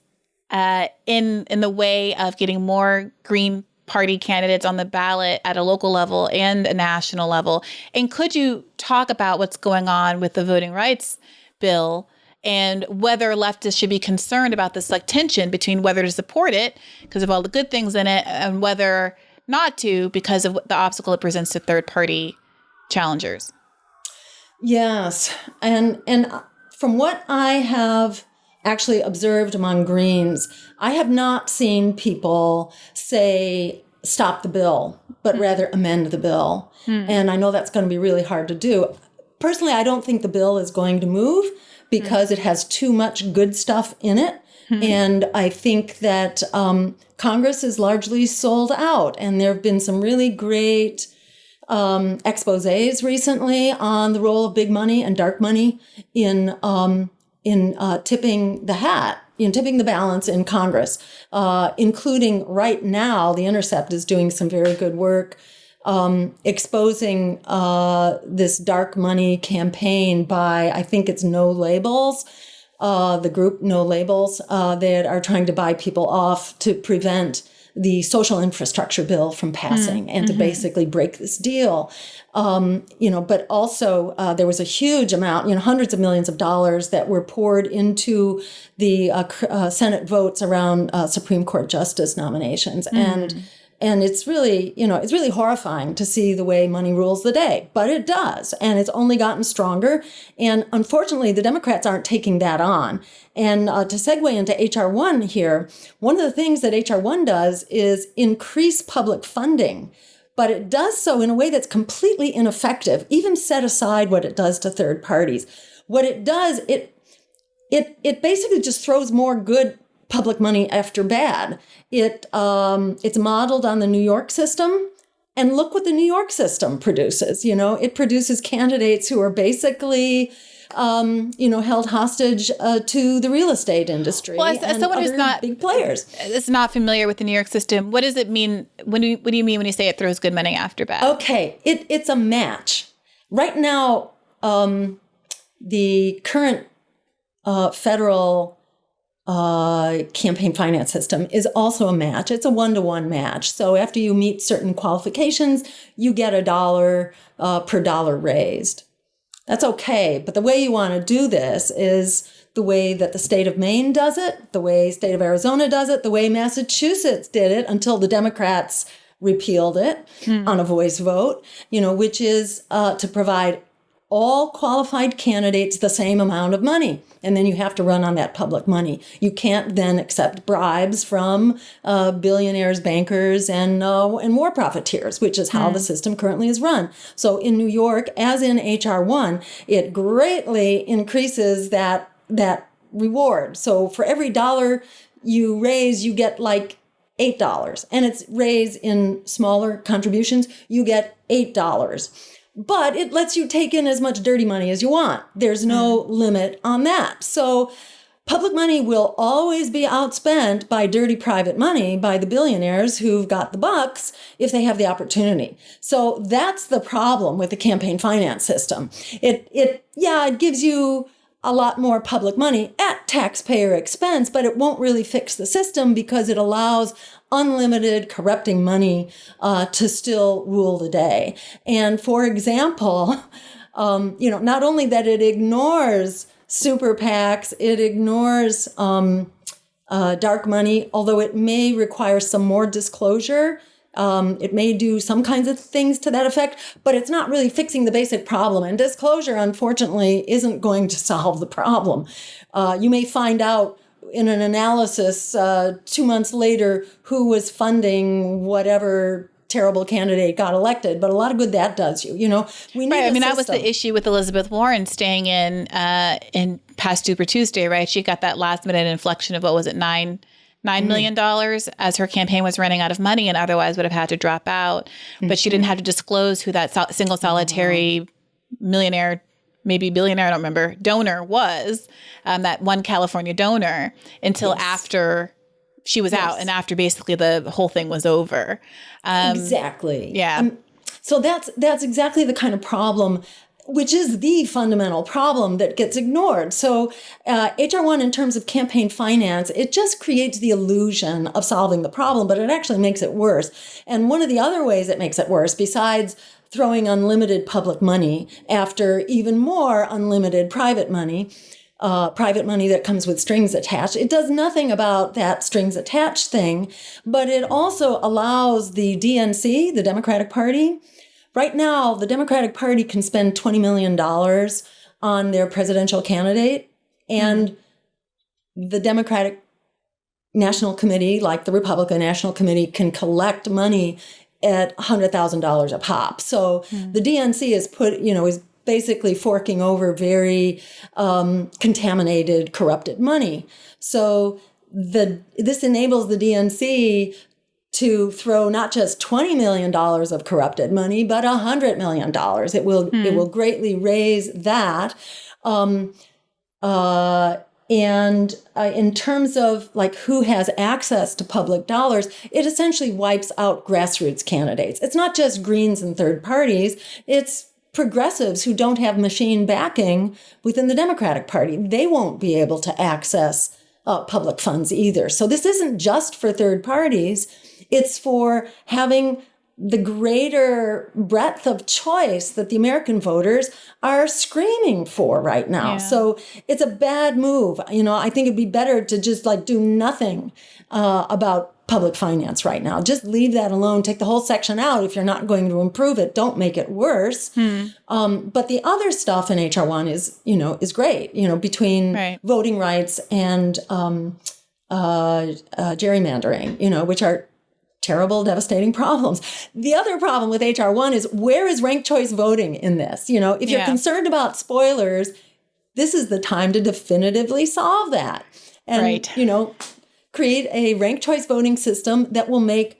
in the way of getting more Green Party candidates on the ballot at a local level and a national level? And could you talk about what's going on with the voting rights bill and whether leftists should be concerned about this tension between whether to support it because of all the good things in it and whether not to because of the obstacle it presents to third-party challengers? Yes. And from what I have actually observed among Greens, I have not seen people say, stop the bill, but rather amend the bill. And I know that's going to be really hard to do. Personally, I don't think the bill is going to move because it has too much good stuff in it. And I think that Congress is largely sold out. And there have been some really great exposés recently on the role of big money and dark money in tipping the hat, tipping the balance in Congress, including right now, The Intercept is doing some very good work exposing this dark money campaign by, I think it's No Labels, the group No Labels, that are trying to buy people off to prevent the social infrastructure bill from passing and to basically break this deal. But also there was a huge amount, hundreds of millions of dollars that were poured into the Senate votes around Supreme Court justice nominations. And it's really, it's really horrifying to see the way money rules the day, but it does. And it's only gotten stronger. And unfortunately, the Democrats aren't taking that on. And to segue into HR1 here, one of the things that HR1 does is increase public funding, but it does so in a way that's completely ineffective, even set aside what it does to third parties. What it does, it basically just throws more good public money after bad. It's modeled on the New York system, and look what the New York system produces. It produces candidates who are basically held hostage to the real estate industry. Well, as someone who's not big players, is not familiar with the New York system, what does it mean? What do you mean when you say it throws good money after bad? Okay, it's a match. Right now, the current federal campaign finance system is also a match. It's a 1-to-1 match. So after you meet certain qualifications, you get $1 per dollar raised. That's okay. But the way you want to do this is the way that the state of Maine does it, the way state of Arizona does it, the way Massachusetts did it until the Democrats repealed it on a voice vote, which is to provide all qualified candidates the same amount of money. And then you have to run on that public money. You can't then accept bribes from billionaires, bankers, and war profiteers, which is how the system currently is run. So in New York, as in H.R. 1, it greatly increases that reward. So for every dollar you raise, you get like $8. And it's raised in smaller contributions, you get $8. But it lets you take in as much dirty money as you want. There's no limit on that. So public money will always be outspent by dirty private money by the billionaires who've got the bucks if they have the opportunity. So that's the problem with the campaign finance system. It gives you a lot more public money at taxpayer expense, but it won't really fix the system because it allows unlimited corrupting money to still rule the day. And for example, not only that it ignores super PACs, it ignores dark money, although it may require some more disclosure. It may do some kinds of things to that effect, but it's not really fixing the basic problem. And disclosure, unfortunately, isn't going to solve the problem. You may find out in an analysis 2 months later who was funding whatever terrible candidate got elected, but a lot of good that does you. We need a that was system. the issue with Elizabeth Warren staying in past Super Tuesday, right? She got that last minute inflection of, what was it, $9 million as her campaign was running out of money and otherwise would have had to drop out. But she didn't have to disclose who that single solitary millionaire, maybe billionaire, I don't remember, donor was, that one California donor, until after she was out and after basically the whole thing was over. Exactly. Yeah. So that's exactly the kind of problem, which is the fundamental problem that gets ignored. So H.R. 1, in terms of campaign finance, it just creates the illusion of solving the problem, but it actually makes it worse. And one of the other ways it makes it worse, besides throwing unlimited public money after even more unlimited private money that comes with strings attached, it does nothing about that strings attached thing, but it also allows the DNC, the Democratic Party. Right now, the Democratic Party can spend $20 million on their presidential candidate, and the Democratic National Committee, like the Republican National Committee, can collect money at $100,000 a pop. So the DNC is basically forking over very contaminated, corrupted money. So this enables the DNC to throw not just $20 million of corrupted money, but $100 million. It will greatly raise that. And in terms of like who has access to public dollars, it essentially wipes out grassroots candidates. It's not just Greens and third parties. It's progressives who don't have machine backing within the Democratic Party. They won't be able to access public funds either. So this isn't just for third parties. It's for having the greater breadth of choice that the American voters are screaming for right now. Yeah. So it's a bad move. I think it'd be better to just do nothing about public finance right now. Just leave that alone. Take the whole section out. If you're not going to improve it, don't make it worse. But the other stuff in H.R. 1 is great, between voting rights and gerrymandering, which are terrible, devastating problems. The other problem with H.R. 1 is, where is ranked choice voting in this? If you're concerned about spoilers, this is the time to definitively solve that. And, create a ranked choice voting system that will make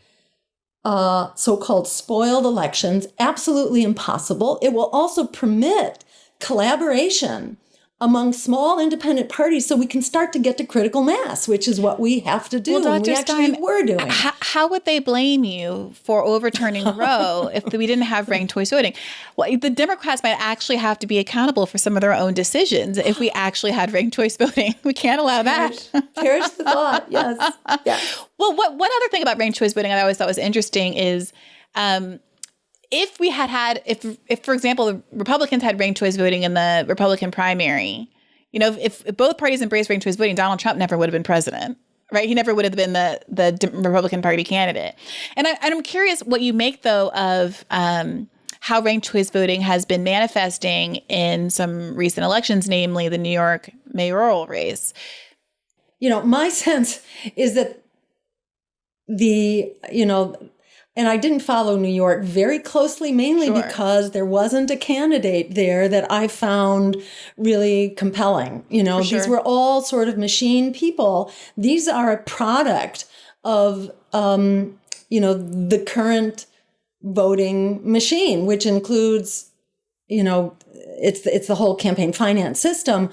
so-called spoiled elections absolutely impossible. It will also permit collaboration among small independent parties so we can start to get to critical mass, which is what we have to do. Well, and we Dr. Stein, were doing. How would they blame you for overturning Roe if we didn't have ranked choice voting? Well, the Democrats might actually have to be accountable for some of their own decisions if we actually had ranked choice voting. We can't allow that. Perish the thought, yes. Well, one other thing about ranked choice voting I always thought was interesting is if we if for example, the Republicans had ranked choice voting in the Republican primary, if both parties embraced ranked choice voting, Donald Trump never would have been president, right? He never would have been the Republican Party candidate. And I'm curious what you make, though, of how ranked choice voting has been manifesting in some recent elections, namely the New York mayoral race. My sense is that and I didn't follow New York very closely, mainly because there wasn't a candidate there that I found really compelling. These were all sort of machine people. These are a product of, the current voting machine, which includes, it's the whole campaign finance system.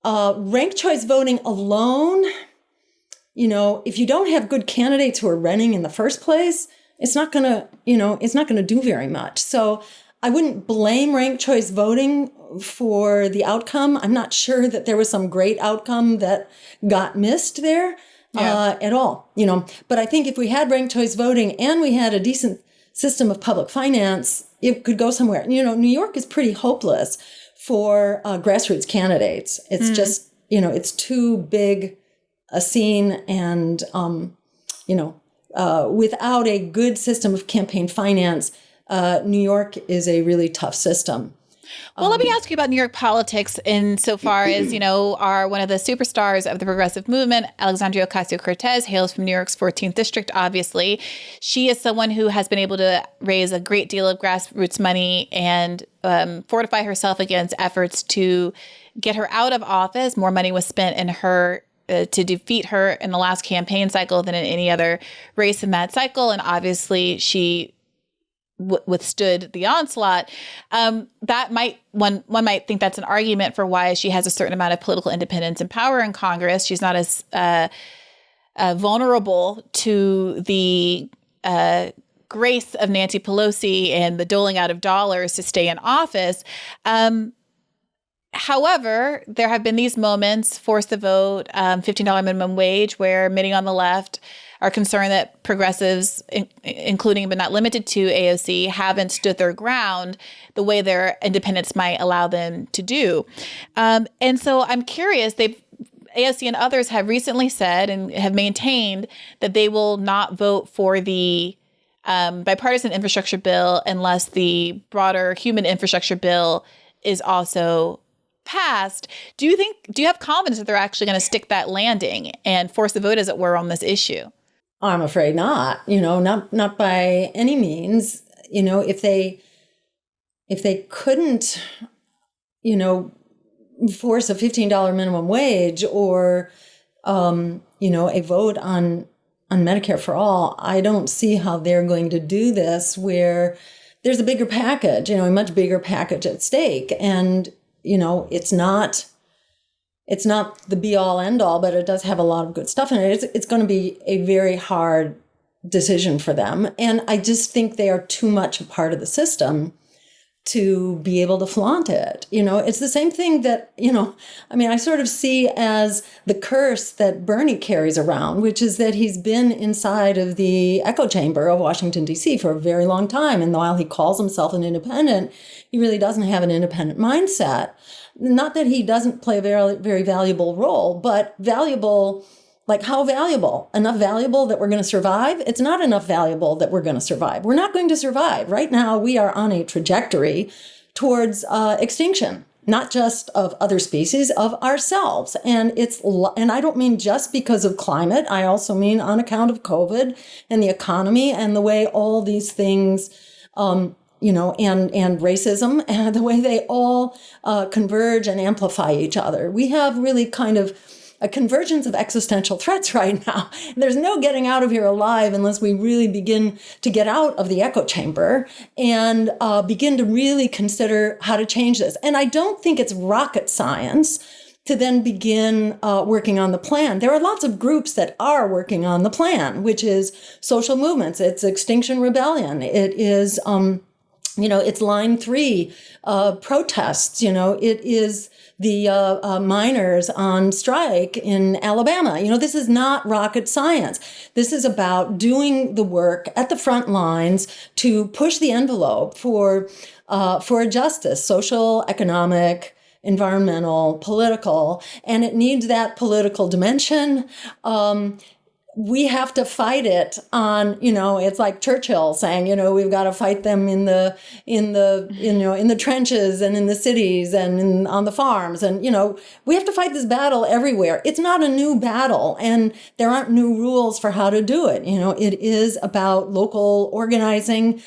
Ranked choice voting alone, if you don't have good candidates who are running in the first place, it's not going to do very much. So I wouldn't blame ranked choice voting for the outcome. I'm not sure that there was some great outcome that got missed there at all, But I think if we had ranked choice voting and we had a decent system of public finance, it could go somewhere. New York is pretty hopeless for grassroots candidates. It's just, it's too big a scene and, without a good system of campaign finance, New York is a really tough system. Well, let me ask you about New York politics insofar as, are one of the superstars of the progressive movement. Alexandria Ocasio-Cortez hails from New York's 14th district, obviously. She is someone who has been able to raise a great deal of grassroots money and fortify herself against efforts to get her out of office. More money was spent in her to defeat her in the last campaign cycle than in any other race in that cycle. And obviously she withstood the onslaught. That one might think that's an argument for why she has a certain amount of political independence and power in Congress. She's not as vulnerable to the grace of Nancy Pelosi and the doling out of dollars to stay in office. However, there have been these moments, force the vote, $15 minimum wage, where many on the left are concerned that progressives, including but not limited to AOC, haven't stood their ground the way their independence might allow them to do. And so I'm curious, AOC and others have recently said and have maintained that they will not vote for the bipartisan infrastructure bill unless the broader human infrastructure bill is also passed. Do you have confidence that they're actually going to stick that landing and force the vote, as it were, on this issue? I'm afraid not, not by any means. If they couldn't, force a $15 minimum wage or, a vote on Medicare for all, I don't see how they're going to do this where there's a bigger package, a much bigger package at stake. And it's not the be all end all, but it does have a lot of good stuff in it. It's going to be a very hard decision for them. And I just think they are too much a part of the system to be able to flaunt it. It's the same thing that, I sort of see as the curse that Bernie carries around, which is that he's been inside of the echo chamber of Washington, D.C. for a very long time. And while he calls himself an independent, he really doesn't have an independent mindset. Not that he doesn't play a very, very valuable role, but valuable. Like, how valuable? Enough valuable that we're going to survive? It's not enough valuable that we're going to survive. We're not going to survive. Right now, we are on a trajectory towards extinction, not just of other species, of ourselves. And I don't mean just because of climate. I also mean on account of COVID and the economy and the way all these things, and racism and the way they all converge and amplify each other. We have really kind of a convergence of existential threats right now. There's no getting out of here alive unless we really begin to get out of the echo chamber and begin to really consider how to change this. And I don't think it's rocket science to then begin working on the plan. There are lots of groups that are working on the plan, which is social movements. It's Extinction Rebellion. It is, it's Line 3 protests. It is the miners on strike in Alabama. This is not rocket science. This is about doing the work at the front lines to push the envelope for justice, social, economic, environmental, political, and it needs that political dimension. We have to fight it on, it's like Churchill saying, we've got to fight them in the trenches and in the cities and on the farms. And, we have to fight this battle everywhere. It's not a new battle and there aren't new rules for how to do it. It is about local organizing.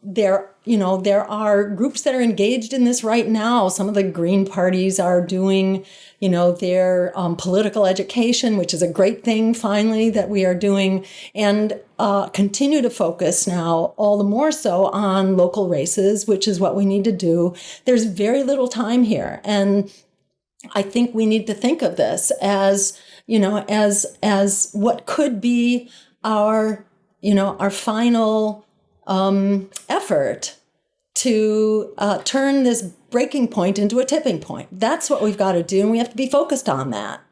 There are groups that are engaged in this right now. Some of the Green parties are doing, their political education, which is a great thing, finally, that we are doing, and continue to focus now all the more so on local races, which is what we need to do. There's very little time here. And I think we need to think of this as, as what could be our final effort to turn this breaking point into a tipping point. That's what we've got to do, and we have to be focused on that.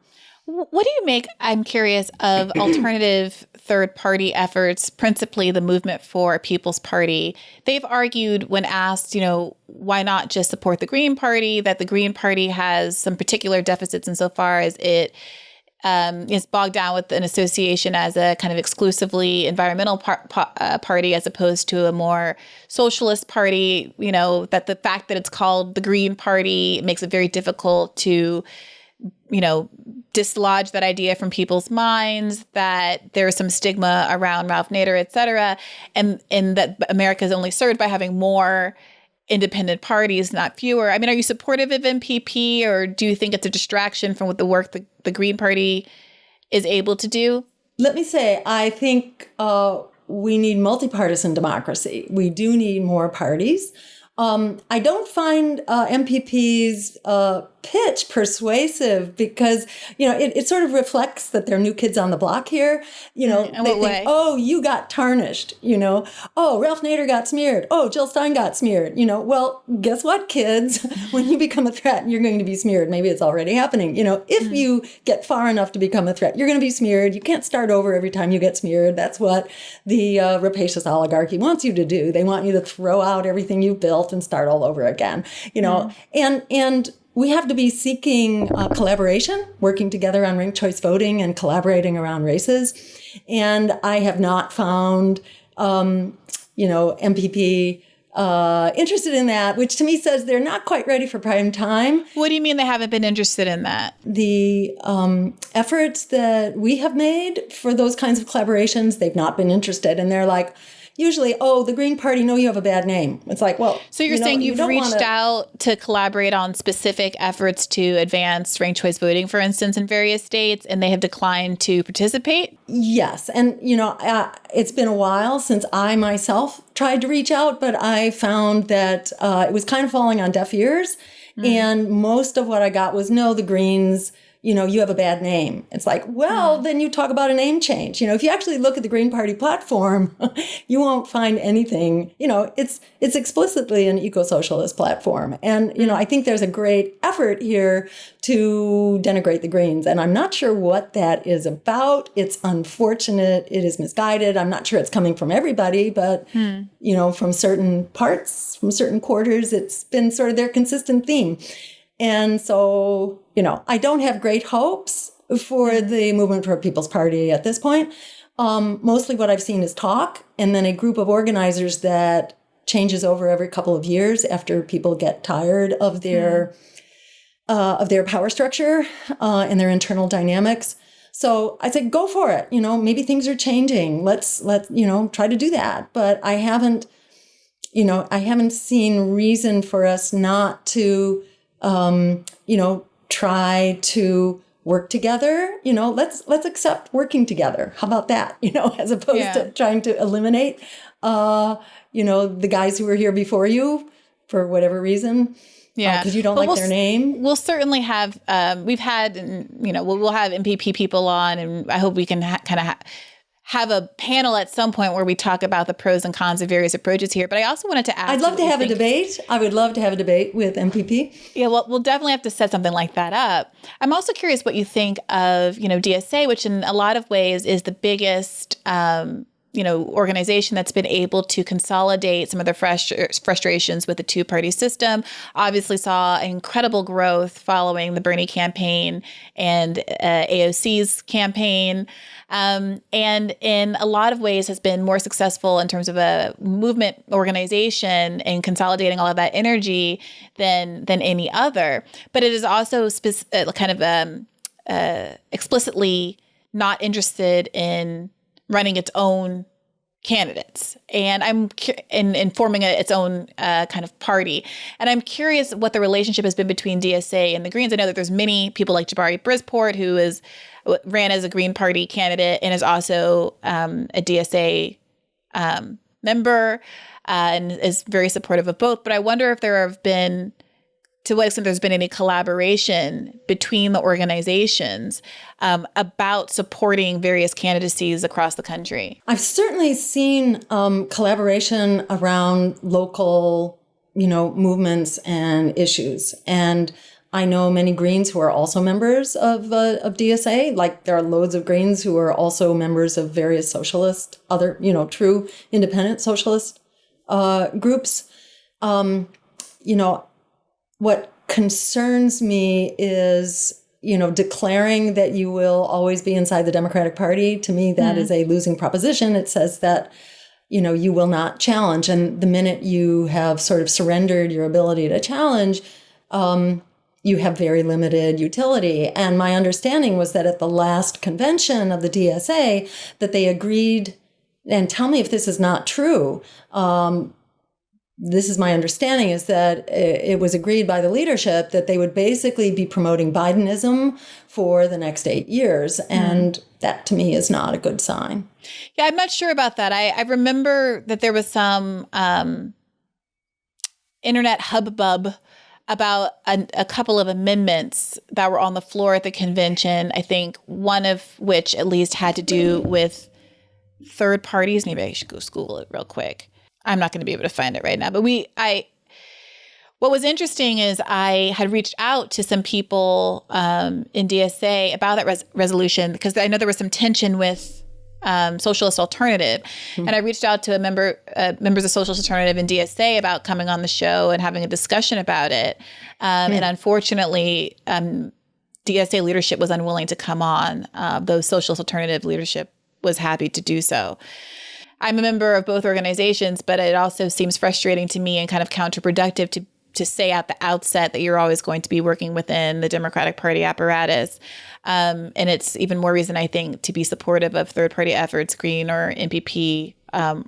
What do you make, I'm curious, of alternative third-party efforts, principally the Movement for a People's Party? They've argued when asked, why not just support the Green Party, that the Green Party has some particular deficits insofar as it is bogged down with an association as a kind of exclusively environmental party as opposed to a more socialist party, that the fact that it's called the Green Party makes it very difficult to, dislodge that idea from people's minds, that there's some stigma around Ralph Nader, et cetera, and that America is only served by having more independent parties, not fewer. I mean, are you supportive of MPP, or do you think it's a distraction from what the work the Green Party is able to do? Let me say, I think we need multi-partisan democracy. We do need more parties. I don't find MPP's pitch persuasive because, it sort of reflects that they're new kids on the block here. In they what think, way? oh, you got tarnished, oh, Ralph Nader got smeared. Oh, Jill Stein got smeared. Well, guess what, kids? When you become a threat, you're going to be smeared. Maybe it's already happening. If you get far enough to become a threat, you're going to be smeared. You can't start over every time you get smeared. That's what the rapacious oligarchy wants you to do. They want you to throw out everything you've built and start all over again, and we have to be seeking collaboration, working together on ranked choice voting and collaborating around races. And I have not found, MPP interested in that, which to me says they're not quite ready for prime time. What do you mean they haven't been interested in that? The efforts that we have made for those kinds of collaborations, they've not been interested. And they're like, usually, oh, the Green Party, no, you have a bad name. It's like, well, so you're saying you've reached out to collaborate on specific efforts to advance ranked choice voting, for instance, in various states, and they have declined to participate? Yes. And, it's been a while since I myself tried to reach out, but I found that it was kind of falling on deaf ears. And most of what I got was, no, the Greens, you have a bad name. It's like, well, then you talk about a name change. If you actually look at the Green Party platform, you won't find anything, it's explicitly an eco-socialist platform. And, I think there's a great effort here to denigrate the Greens. And I'm not sure what that is about. It's unfortunate. It is misguided. I'm not sure it's coming from everybody, but, from certain parts, from certain quarters, it's been sort of their consistent theme. And so, I don't have great hopes for the Movement for a People's Party at this point. Mostly what I've seen is talk, and then a group of organizers that changes over every couple of years after people get tired of their power structure and their internal dynamics. So I said, go for it. Maybe things are changing. Let's try to do that. But I haven't seen reason for us not to, try to work together. Let's accept working together. How about that? As opposed to trying to eliminate, the guys who were here before you for whatever reason. Yeah, because you don't like their name. We'll certainly have. We've had, we'll have MPP people on, and I hope we can have a panel at some point where we talk about the pros and cons of various approaches here. But I also wanted to ask. I'd love to have a debate. I would love to have a debate with MPP. Yeah, well, we'll definitely have to set something like that up. I'm also curious what you think of, DSA, which in a lot of ways is the biggest, organization that's been able to consolidate some of the frustrations with the two-party system. Obviously saw incredible growth following the Bernie campaign and AOC's campaign. And in a lot of ways has been more successful in terms of a movement organization and consolidating all of that energy than any other. But it is also explicitly not interested in running its own candidates and in forming its own kind of party. And I'm curious what the relationship has been between DSA and the Greens. I know that there's many people like Jabari Brisport who ran as a Green Party candidate and is also a DSA member and is very supportive of both. But I wonder if to what extent there's been any collaboration between the organizations about supporting various candidacies across the country. I've certainly seen collaboration around local, movements and issues. And I know many Greens who are also members of DSA. Like there are loads of Greens who are also members of various socialist, other, true independent socialist groups. What concerns me is, declaring that you will always be inside the Democratic Party. To me, that is a losing proposition. It says that, you will not challenge. And the minute you have sort of surrendered your ability to challenge, you have very limited utility. And my understanding was that at the last convention of the DSA, that they agreed, and tell me if this is not true, this is my understanding, is that it was agreed by the leadership that they would basically be promoting Bidenism for the next 8 years. And that to me is not a good sign. Yeah, I'm not sure about that. I remember that there was some internet hubbub about a couple of amendments that were on the floor at the convention. I think one of which at least had to do with third parties. Maybe I should go Google it real quick. I'm not going to be able to find it right now. But what was interesting is I had reached out to some people in DSA about that resolution because I know there was some tension with Socialist Alternative. And I reached out to members of Socialist Alternative in DSA about coming on the show and having a discussion about it. And unfortunately, DSA leadership was unwilling to come on, though Socialist Alternative leadership was happy to do so. I'm a member of both organizations, but it also seems frustrating to me and kind of counterproductive to say at the outset that you're always going to be working within the Democratic Party apparatus. And it's even more reason, I think, to be supportive of third-party efforts, Green or MPP,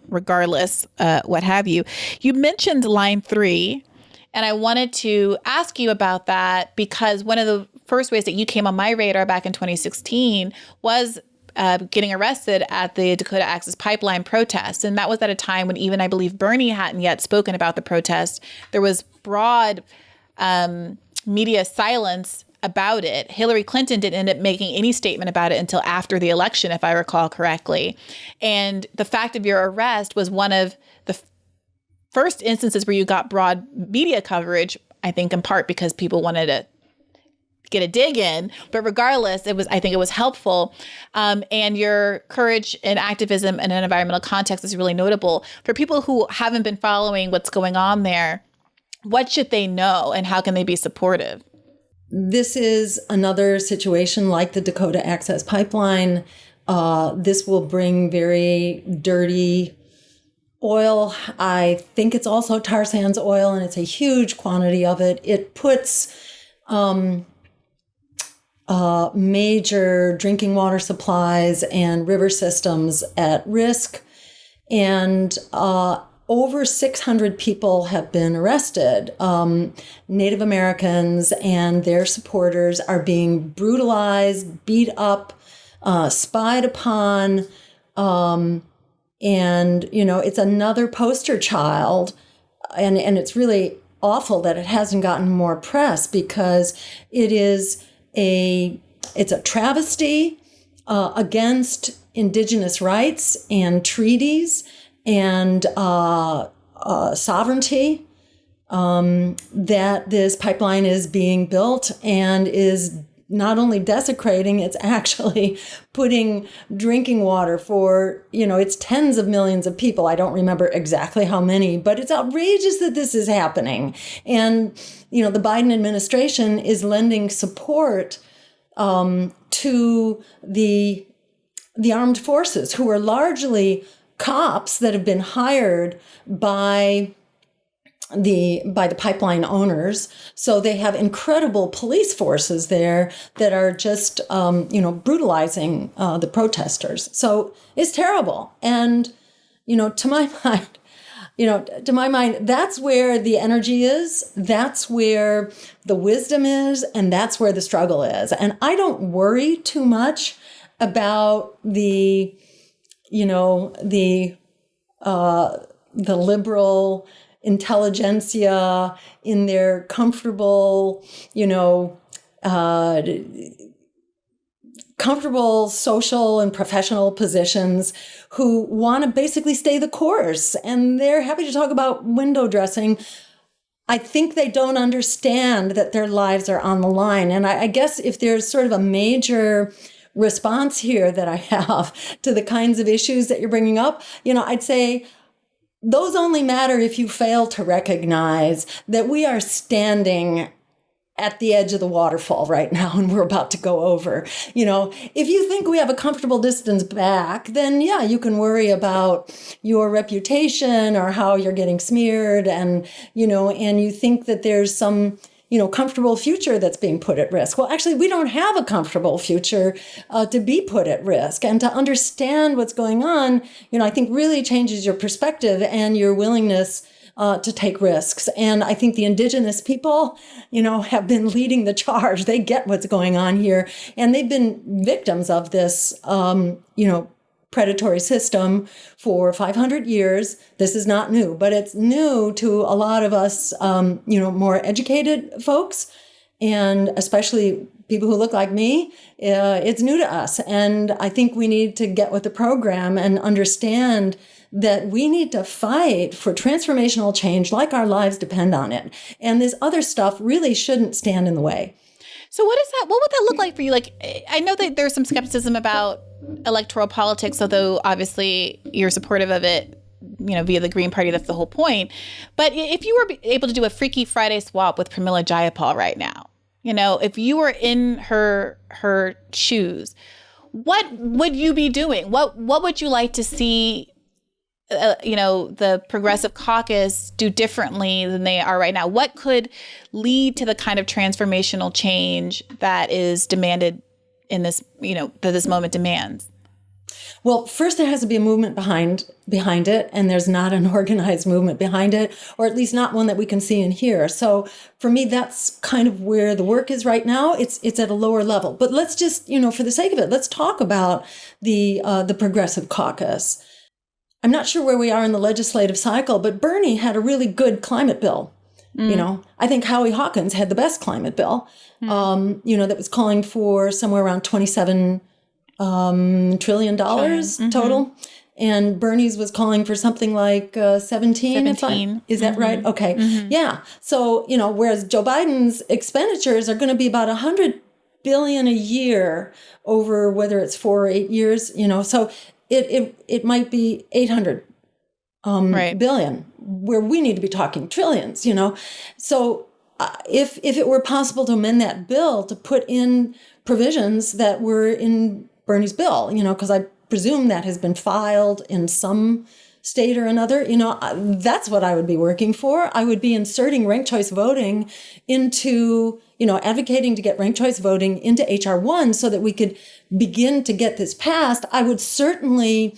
regardless, what have you. You mentioned line 3, and I wanted to ask you about that because one of the first ways that you came on my radar back in 2016 was getting arrested at the Dakota Access Pipeline protest. And that was at a time when even I believe Bernie hadn't yet spoken about the protest. There was broad media silence about it. Hillary Clinton didn't end up making any statement about it until after the election, if I recall correctly. And the fact of your arrest was one of the first instances where you got broad media coverage, I think in part because people wanted to get a dig in, but regardless, I think it was helpful. And your courage and activism in an environmental context is really notable. For people who haven't been following what's going on there, what should they know and how can they be supportive? This is another situation like the Dakota Access Pipeline. This will bring very dirty oil. I think it's also tar sands oil, and it's a huge quantity of it. It puts major drinking water supplies and river systems at risk. And over 600 people have been arrested. Native Americans and their supporters are being brutalized, beat up, spied upon. And, it's another poster child. And it's really awful that it hasn't gotten more press, because it's a travesty against indigenous rights and treaties and sovereignty, that this pipeline is being built and is not only desecrating, it's actually putting drinking water for, it's tens of millions of people. I don't remember exactly how many, but it's outrageous that this is happening. And, the Biden administration is lending support to the armed forces, who are largely cops that have been hired by the pipeline owners. So they have incredible police forces there that are just, brutalizing the protesters. So it's terrible. And, to my mind, that's where the energy is. That's where the wisdom is. And that's where the struggle is. And I don't worry too much about the liberal intelligentsia in their comfortable, comfortable social and professional positions, who want to basically stay the course. And they're happy to talk about window dressing. I think they don't understand that their lives are on the line. And I guess if there's sort of a major response here that I have to the kinds of issues that you're bringing up, I'd say those only matter if you fail to recognize that we are standing at the edge of the waterfall right now and we're about to go over. If you think we have a comfortable distance back, then yeah, you can worry about your reputation or how you're getting smeared, and you think that there's some comfortable future that's being put at risk. Well, actually, we don't have a comfortable future to be put at risk. And to understand what's going on, I think really changes your perspective and your willingness to take risks. And I think the indigenous people, have been leading the charge. They get what's going on here. And they've been victims of this, predatory system for 500 years. This is not new, but it's new to a lot of us, more educated folks, and especially people who look like me. It's new to us. And I think we need to get with the program and understand that we need to fight for transformational change like our lives depend on it. And this other stuff really shouldn't stand in the way. So what would that look like for you? Like, I know that there's some skepticism about electoral politics, although obviously you're supportive of it, via the Green Party. That's the whole point. But if you were able to do a Freaky Friday swap with Pramila Jayapal right now, if you were in her shoes, what would you be doing? What would you like to see the Progressive Caucus do differently than they are right now? What could lead to the kind of transformational change that is demanded in this, that this moment demands? Well, first there has to be a movement behind it, and there's not an organized movement behind it, or at least not one that we can see and hear. So for me, that's kind of where the work is right now. It's at a lower level. But let's just, for the sake of it, let's talk about the Progressive Caucus. I'm not sure where we are in the legislative cycle, but Bernie had a really good climate bill. I think Howie Hawkins had the best climate bill, that was calling for somewhere around $27 trillion total. And Bernie's was calling for something like 17. Is that right? Okay. Yeah. So, whereas Joe Biden's expenditures are going to be about $100 billion a year over whether it's 4 or 8 years, so it might be 800 billion, where we need to be talking trillions, So if it were possible to amend that bill to put in provisions that were in Bernie's bill, because I presume that has been filed in some state or another, that's what I would be working for. I would be inserting ranked choice voting into, advocating to get ranked choice voting into HR 1 so that we could begin to get this passed. I would certainly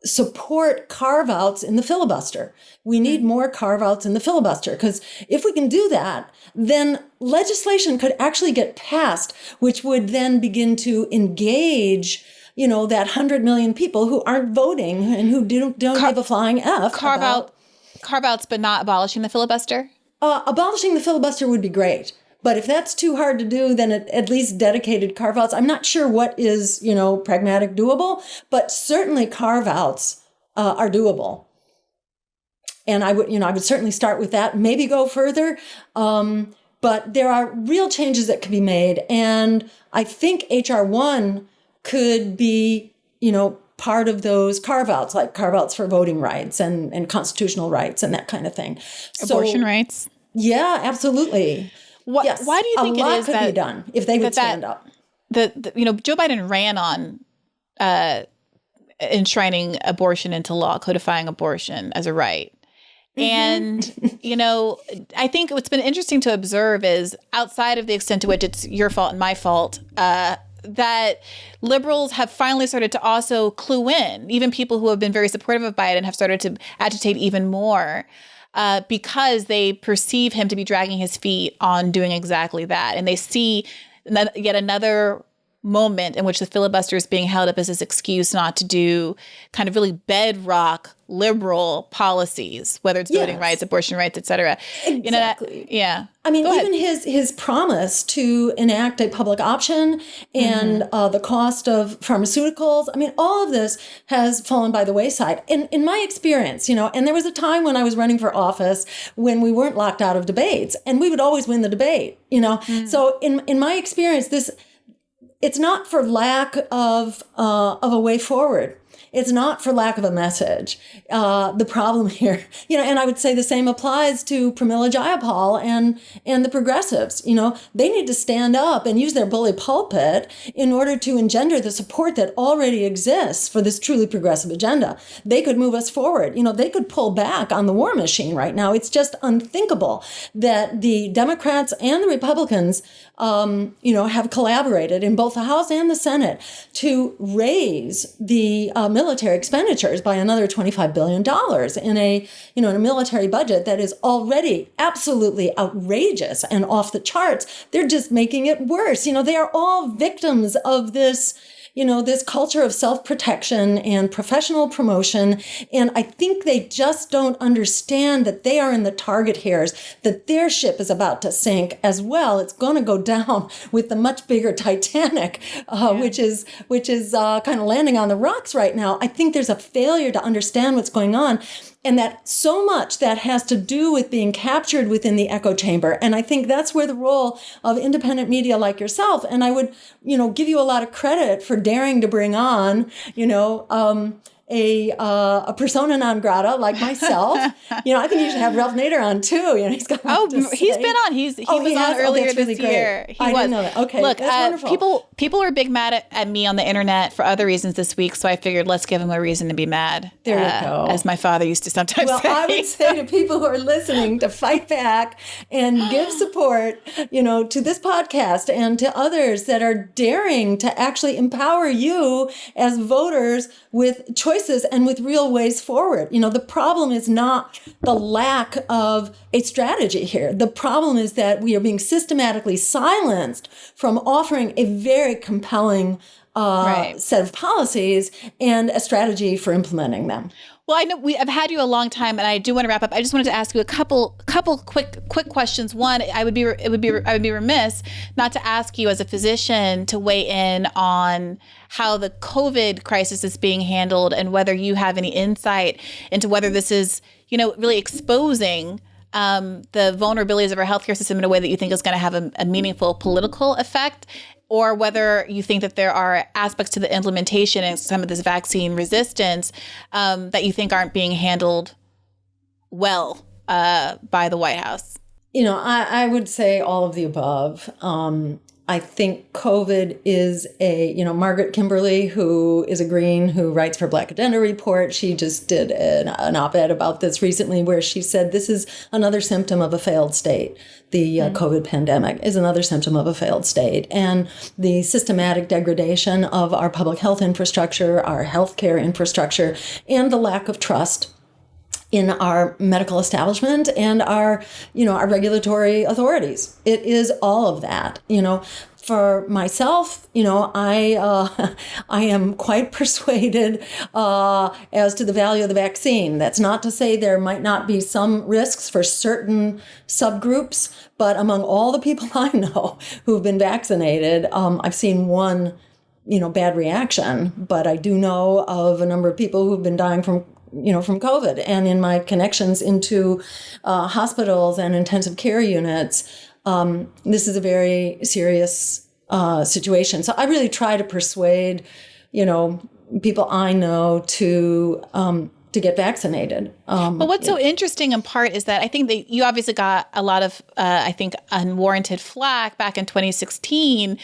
support carve-outs in the filibuster. We need more carve-outs in the filibuster, because if we can do that, then legislation could actually get passed, which would then begin to engage, that 100 million people who aren't voting and who don't give a flying F. Carve-outs, but not abolishing the filibuster? Abolishing the filibuster would be great. But if that's too hard to do, then at least dedicated carve-outs. I'm not sure what is, pragmatic doable, but certainly carve-outs are doable. And I would certainly start with that, maybe go further. But there are real changes that could be made. And I think H.R. 1 could be, part of those carve-outs, like carve-outs for voting rights and constitutional rights and that kind of thing. Abortion rights? Yeah, absolutely. Yes. Why do you think it is could be done if they would stand up? Joe Biden ran on enshrining abortion into law, codifying abortion as a right. And, I think what's been interesting to observe is, outside of the extent to which it's your fault and my fault, that liberals have finally started to also clue in. Even people who have been very supportive of Biden have started to agitate even more. Because they perceive him to be dragging his feet on doing exactly that. And they see yet another moment in which the filibuster is being held up as this excuse not to do kind of really bedrock liberal policies, whether it's voting rights, abortion rights, et cetera. Exactly. I mean, even his promise to enact a public option and the cost of pharmaceuticals, all of this has fallen by the wayside. In my experience, and there was a time when I was running for office when we weren't locked out of debates, and we would always win the debate, So in my experience, it's not for lack of a way forward. It's not for lack of a message. The problem here, and I would say the same applies to Pramila Jayapal and the progressives. They need to stand up and use their bully pulpit in order to engender the support that already exists for this truly progressive agenda. They could move us forward. They could pull back on the war machine right now. It's just unthinkable that the Democrats and the Republicans, have collaborated in both the House and the Senate to raise the military expenditures by another $25 billion in a military budget that is already absolutely outrageous and off the charts. They're just making it worse. They are all victims of this culture of self-protection and professional promotion. And I think they just don't understand that they are in the target hairs, that their ship is about to sink as well. It's going to go down with the much bigger Titanic, which is kind of landing on the rocks right now. I think there's a failure to understand what's going on. And that so much that has to do with being captured within the echo chamber. And I think that's where the role of independent media like yourself, and I would, give you a lot of credit for daring to bring on, a persona non grata like myself. I think you should have Ralph Nader on too. He's got. He's been on. He was on earlier this year. I didn't know that. Okay, look, that's wonderful. People were big mad at me on the internet for other reasons this week, so I figured let's give him a reason to be mad. There you go. As my father used to sometimes say. I would say to people who are listening to fight back and give support, to this podcast and to others that are daring to actually empower you as voters with choices and with real ways forward. The problem is not the lack of a strategy here. The problem is that we are being systematically silenced from offering a very compelling set of policies and a strategy for implementing them. Well, I know I've had you a long time, and I do want to wrap up. I just wanted to ask you a couple quick questions. One, I would be remiss not to ask you as a physician to weigh in on how the COVID crisis is being handled, and whether you have any insight into whether this is, really exposing the vulnerabilities of our healthcare system in a way that you think is going to have a meaningful political effect, or whether you think that there are aspects to the implementation and some of this vaccine resistance that you think aren't being handled well by the White House. I would say all of the above. I think COVID is Margaret Kimberly, who is a Green, who writes for Black Agenda Report. She just did an op-ed about this recently where she said this is another symptom of a failed state. The COVID pandemic is another symptom of a failed state. And the systematic degradation of our public health infrastructure, our healthcare infrastructure, and the lack of trust in our medical establishment and our regulatory authorities. It is all of that. For myself, I am quite persuaded as to the value of the vaccine. That's not to say there might not be some risks for certain subgroups, but among all the people I know who've been vaccinated, I've seen one, bad reaction, but I do know of a number of people who've been dying from COVID. And in my connections into hospitals and intensive care units, this is a very serious situation. So I really try to persuade, people I know to get vaccinated. But what's so interesting in part is that I think that you obviously got a lot of, unwarranted flack back in 2016,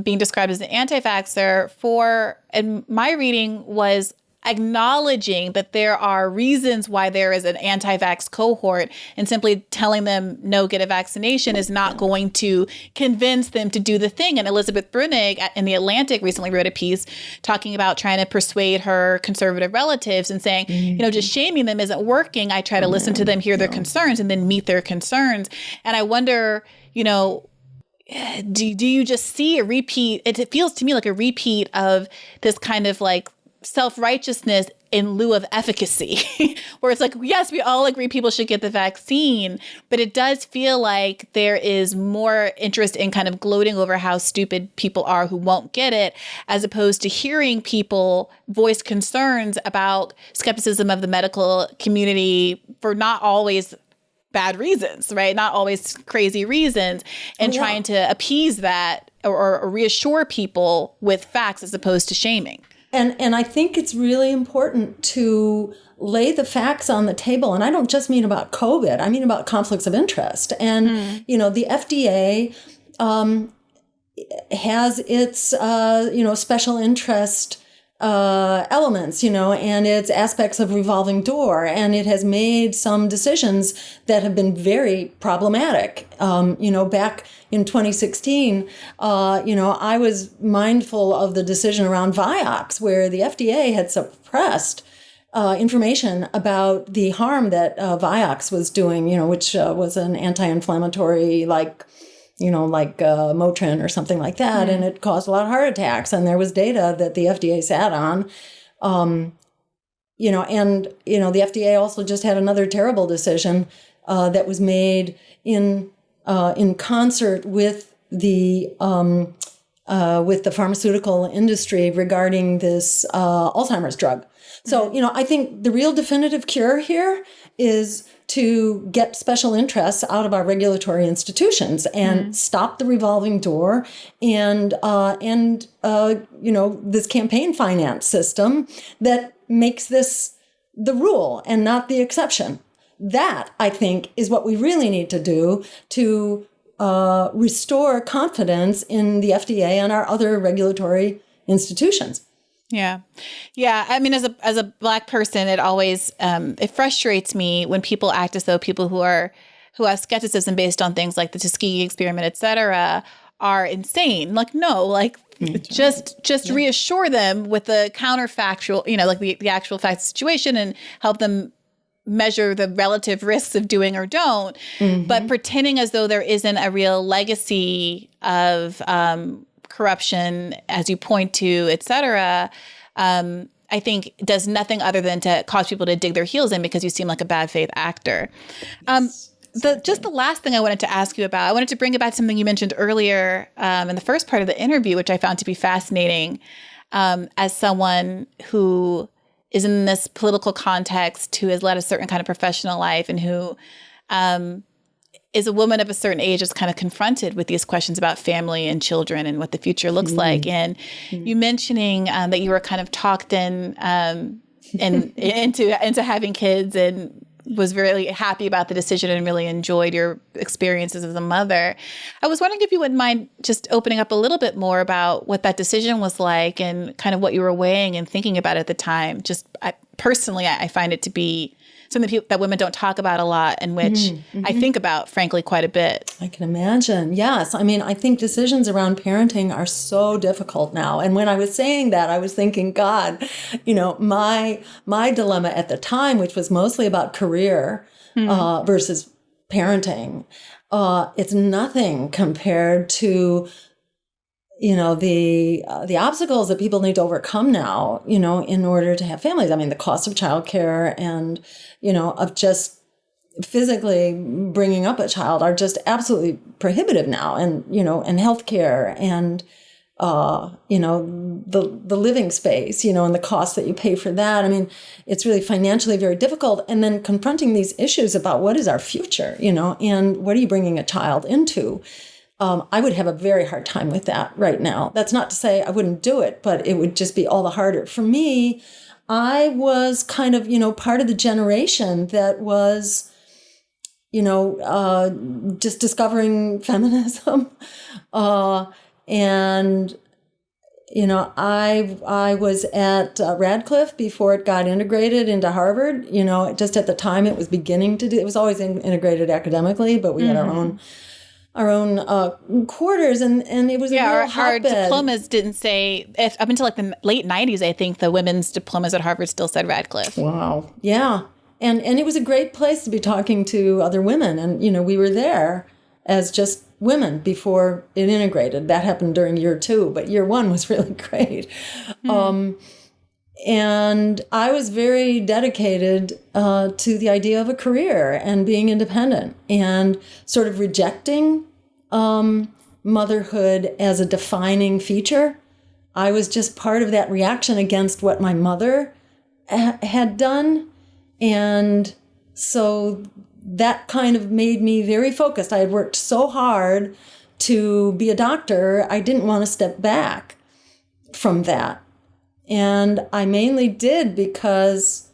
being described as an anti-vaxxer and my reading was acknowledging that there are reasons why there is an anti-vax cohort, and simply telling them no, get a vaccination is not going to convince them to do the thing. And Elizabeth Bruenig in The Atlantic recently wrote a piece talking about trying to persuade her conservative relatives and saying, just shaming them isn't working. I try to listen to them, hear their concerns, and then meet their concerns. And I wonder, do you just see a repeat? It feels to me like a repeat of this kind of like self-righteousness in lieu of efficacy, where it's like, yes, we all agree people should get the vaccine, but it does feel like there is more interest in kind of gloating over how stupid people are who won't get it, as opposed to hearing people voice concerns about skepticism of the medical community for not always bad reasons, right? Not always crazy reasons, and trying to appease that or reassure people with facts as opposed to shaming. And I think it's really important to lay the facts on the table. And I don't just mean about COVID. I mean about conflicts of interest. And, the FDA has its, special interest elements, and its aspects of revolving door. And it has made some decisions that have been very problematic. Back in 2016, I was mindful of the decision around Vioxx, where the FDA had suppressed information about the harm that Vioxx was doing, which was an anti-inflammatory like Motrin or something like that. And it caused a lot of heart attacks. And there was data that the FDA sat on, and the FDA also just had another terrible decision that was made in concert with the pharmaceutical industry regarding this Alzheimer's drug. So, I think the real definitive cure here is to get special interests out of our regulatory institutions and stop the revolving door and this campaign finance system that makes this the rule and not the exception. That, I think, is what we really need to do to restore confidence in the FDA and our other regulatory institutions. Yeah. I mean, as a Black person, it always it frustrates me when people act as though people who have skepticism based on things like the Tuskegee experiment, et cetera, are insane. Like, no, like just reassure them with the counterfactual, like the actual fact situation, and help them measure the relative risks of doing or don't. But pretending as though there isn't a real legacy of corruption, as you point to, et cetera, I think does nothing other than to cause people to dig their heels in because you seem like a bad faith actor. Just the last thing I wanted to ask you about, I wanted to bring about something you mentioned earlier in the first part of the interview, which I found to be fascinating as someone who is in this political context, who has led a certain kind of professional life, and who is a woman of a certain age is kind of confronted with these questions about family and children and what the future looks like. And you mentioning that you were kind of talked in into having kids and was really happy about the decision and really enjoyed your experiences as a mother. I was wondering if you wouldn't mind just opening up a little bit more about what that decision was like and kind of what you were weighing and thinking about at the time. Personally, I find it to be something that women don't talk about a lot, and which I think about, frankly, quite a bit. I can imagine. Yes. I mean, I think decisions around parenting are so difficult now. And when I was saying that, I was thinking, God, my dilemma at the time, which was mostly about career versus parenting, it's nothing compared to the obstacles that people need to overcome now, in order to have families. I mean, the cost of childcare and, of just physically bringing up a child are just absolutely prohibitive now. And, and healthcare and, the living space, and the cost that you pay for that. I mean, it's really financially very difficult. And then confronting these issues about what is our future, and what are you bringing a child into? I would have a very hard time with that right now. That's not to say I wouldn't do it, but it would just be all the harder. For me, I was kind of, part of the generation that was, just discovering feminism. And, I was at Radcliffe before it got integrated into Harvard. Just at the time it was beginning to do, it was always integrated academically, but we had our own quarters, and it was a real hotbed. Our diplomas didn't say, up until like the late 90s, I think the women's diplomas at Harvard still said Radcliffe. Wow. Yeah. And it was a great place to be talking to other women. And, we were there as just women before it integrated. That happened during year 2, but year 1 was really great. And I was very dedicated to the idea of a career and being independent and sort of rejecting motherhood as a defining feature. I was just part of that reaction against what my mother had done. And so that kind of made me very focused. I had worked so hard to be a doctor, I didn't want to step back from that. And I mainly did because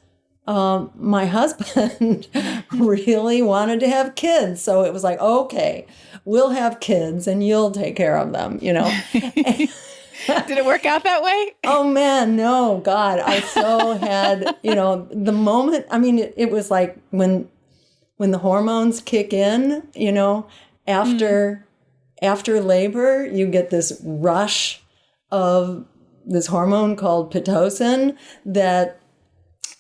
my husband really wanted to have kids. So it was like, okay, we'll have kids and you'll take care of them, Did it work out that way? Oh, man, no, God. I so had, the moment, I mean, it was like when the hormones kick in, after labor, you get this rush of this hormone called Pitocin that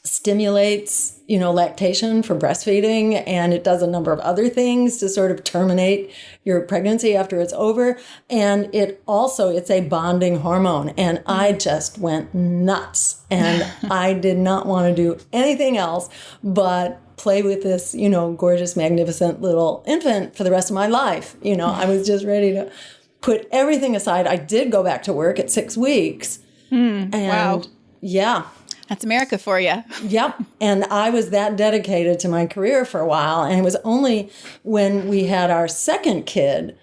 stimulates, lactation for breastfeeding, and it does a number of other things to sort of terminate your pregnancy after it's over. And it's a bonding hormone. And I just went nuts, and I did not want to do anything else but play with this, gorgeous, magnificent little infant for the rest of my life. I was just ready to put everything aside. I did go back to work at 6 weeks. And wow. Yeah. That's America for you. Yep. And I was that dedicated to my career for a while. And it was only when we had our second kid,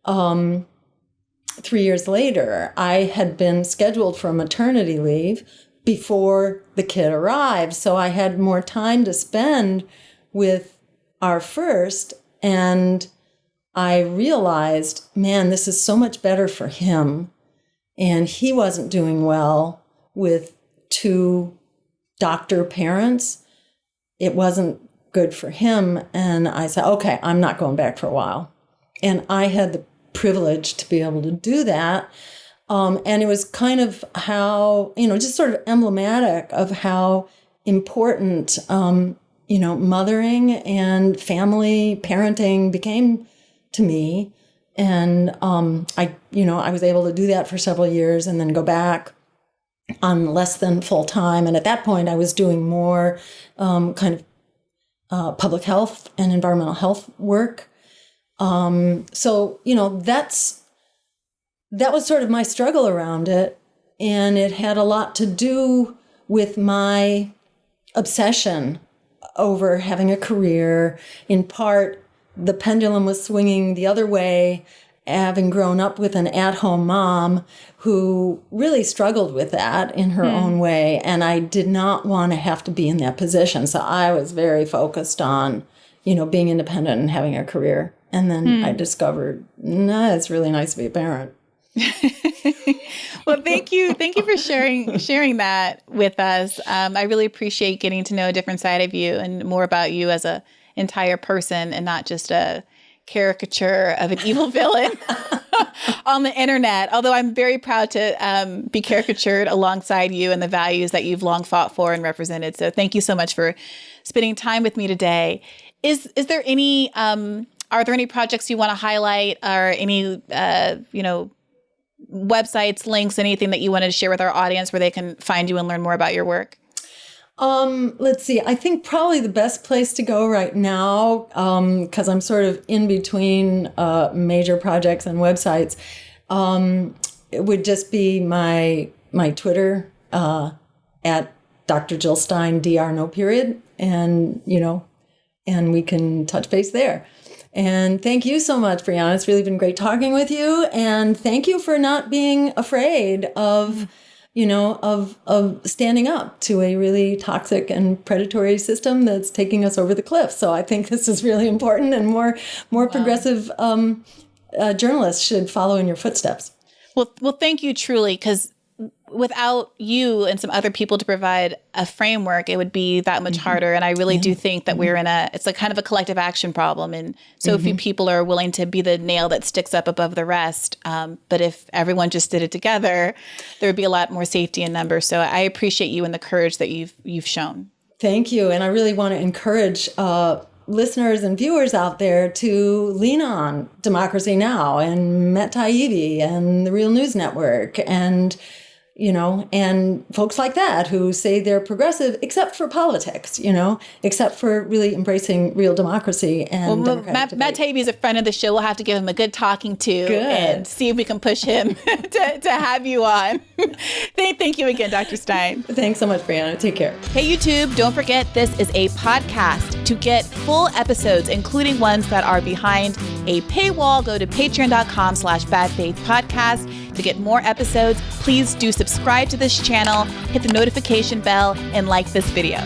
3 years later, I had been scheduled for maternity leave before the kid arrived. So I had more time to spend with our first. And I realized, man, this is so much better for him. And he wasn't doing well with 2 doctor parents. It wasn't good for him. And I said, okay, I'm not going back for a while. And I had the privilege to be able to do that. And it was kind of how, just sort of emblematic of how important, mothering and family parenting became to me. And I was able to do that for several years and then go back on less than full time. And at that point, I was doing more kind of public health and environmental health work. So, that was sort of my struggle around it. And it had a lot to do with my obsession over having a career. In part, the pendulum was swinging the other way having grown up with an at-home mom who really struggled with that in her own way. And I did not want to have to be in that position. So I was very focused on, being independent and having a career. And then I discovered, it's really nice to be a parent. Well, thank you for sharing that with us. I really appreciate getting to know a different side of you and more about you as a entire person and not just a caricature of an evil villain on the internet. Although I'm very proud to be caricatured alongside you and the values that you've long fought for and represented. So thank you so much for spending time with me today. Is there any are there any projects you want to highlight or any websites, links, anything that you wanted to share with our audience where they can find you and learn more about your work? Let's see. I think probably the best place to go right now, because I'm sort of in between major projects and websites, it would just be my Twitter at Dr. Jill Stein, Dr. No period, and we can touch base there. And thank you so much, Briahna. It's really been great talking with you. And thank you for not being afraid of, of standing up to a really toxic and predatory system that's taking us over the cliff. So I think this is really important, and more progressive journalists should follow in your footsteps. Well, thank you truly, because without you and some other people to provide a framework, it would be that much harder. And I really do think that we're it's like kind of a collective action problem. And so few people are willing to be the nail that sticks up above the rest. But if everyone just did it together, there would be a lot more safety in numbers. So I appreciate you and the courage that you've shown. Thank you. And I really want to encourage listeners and viewers out there to lean on Democracy Now! And Matt Taibbi and the Real News Network and and folks like that who say they're progressive, except for politics, except for really embracing real democracy and Matt Taibbi is a friend of the show. We'll have to give him a good talking to and see if we can push him to have you on. Thank you again, Dr. Stein. Thanks so much, Briahna. Take care. Hey, YouTube, don't forget this is a podcast. To get full episodes, including ones that are behind a paywall, go to patreon.com/badfaithpodcast. To get more episodes, please do subscribe to this channel, hit the notification bell, and like this video.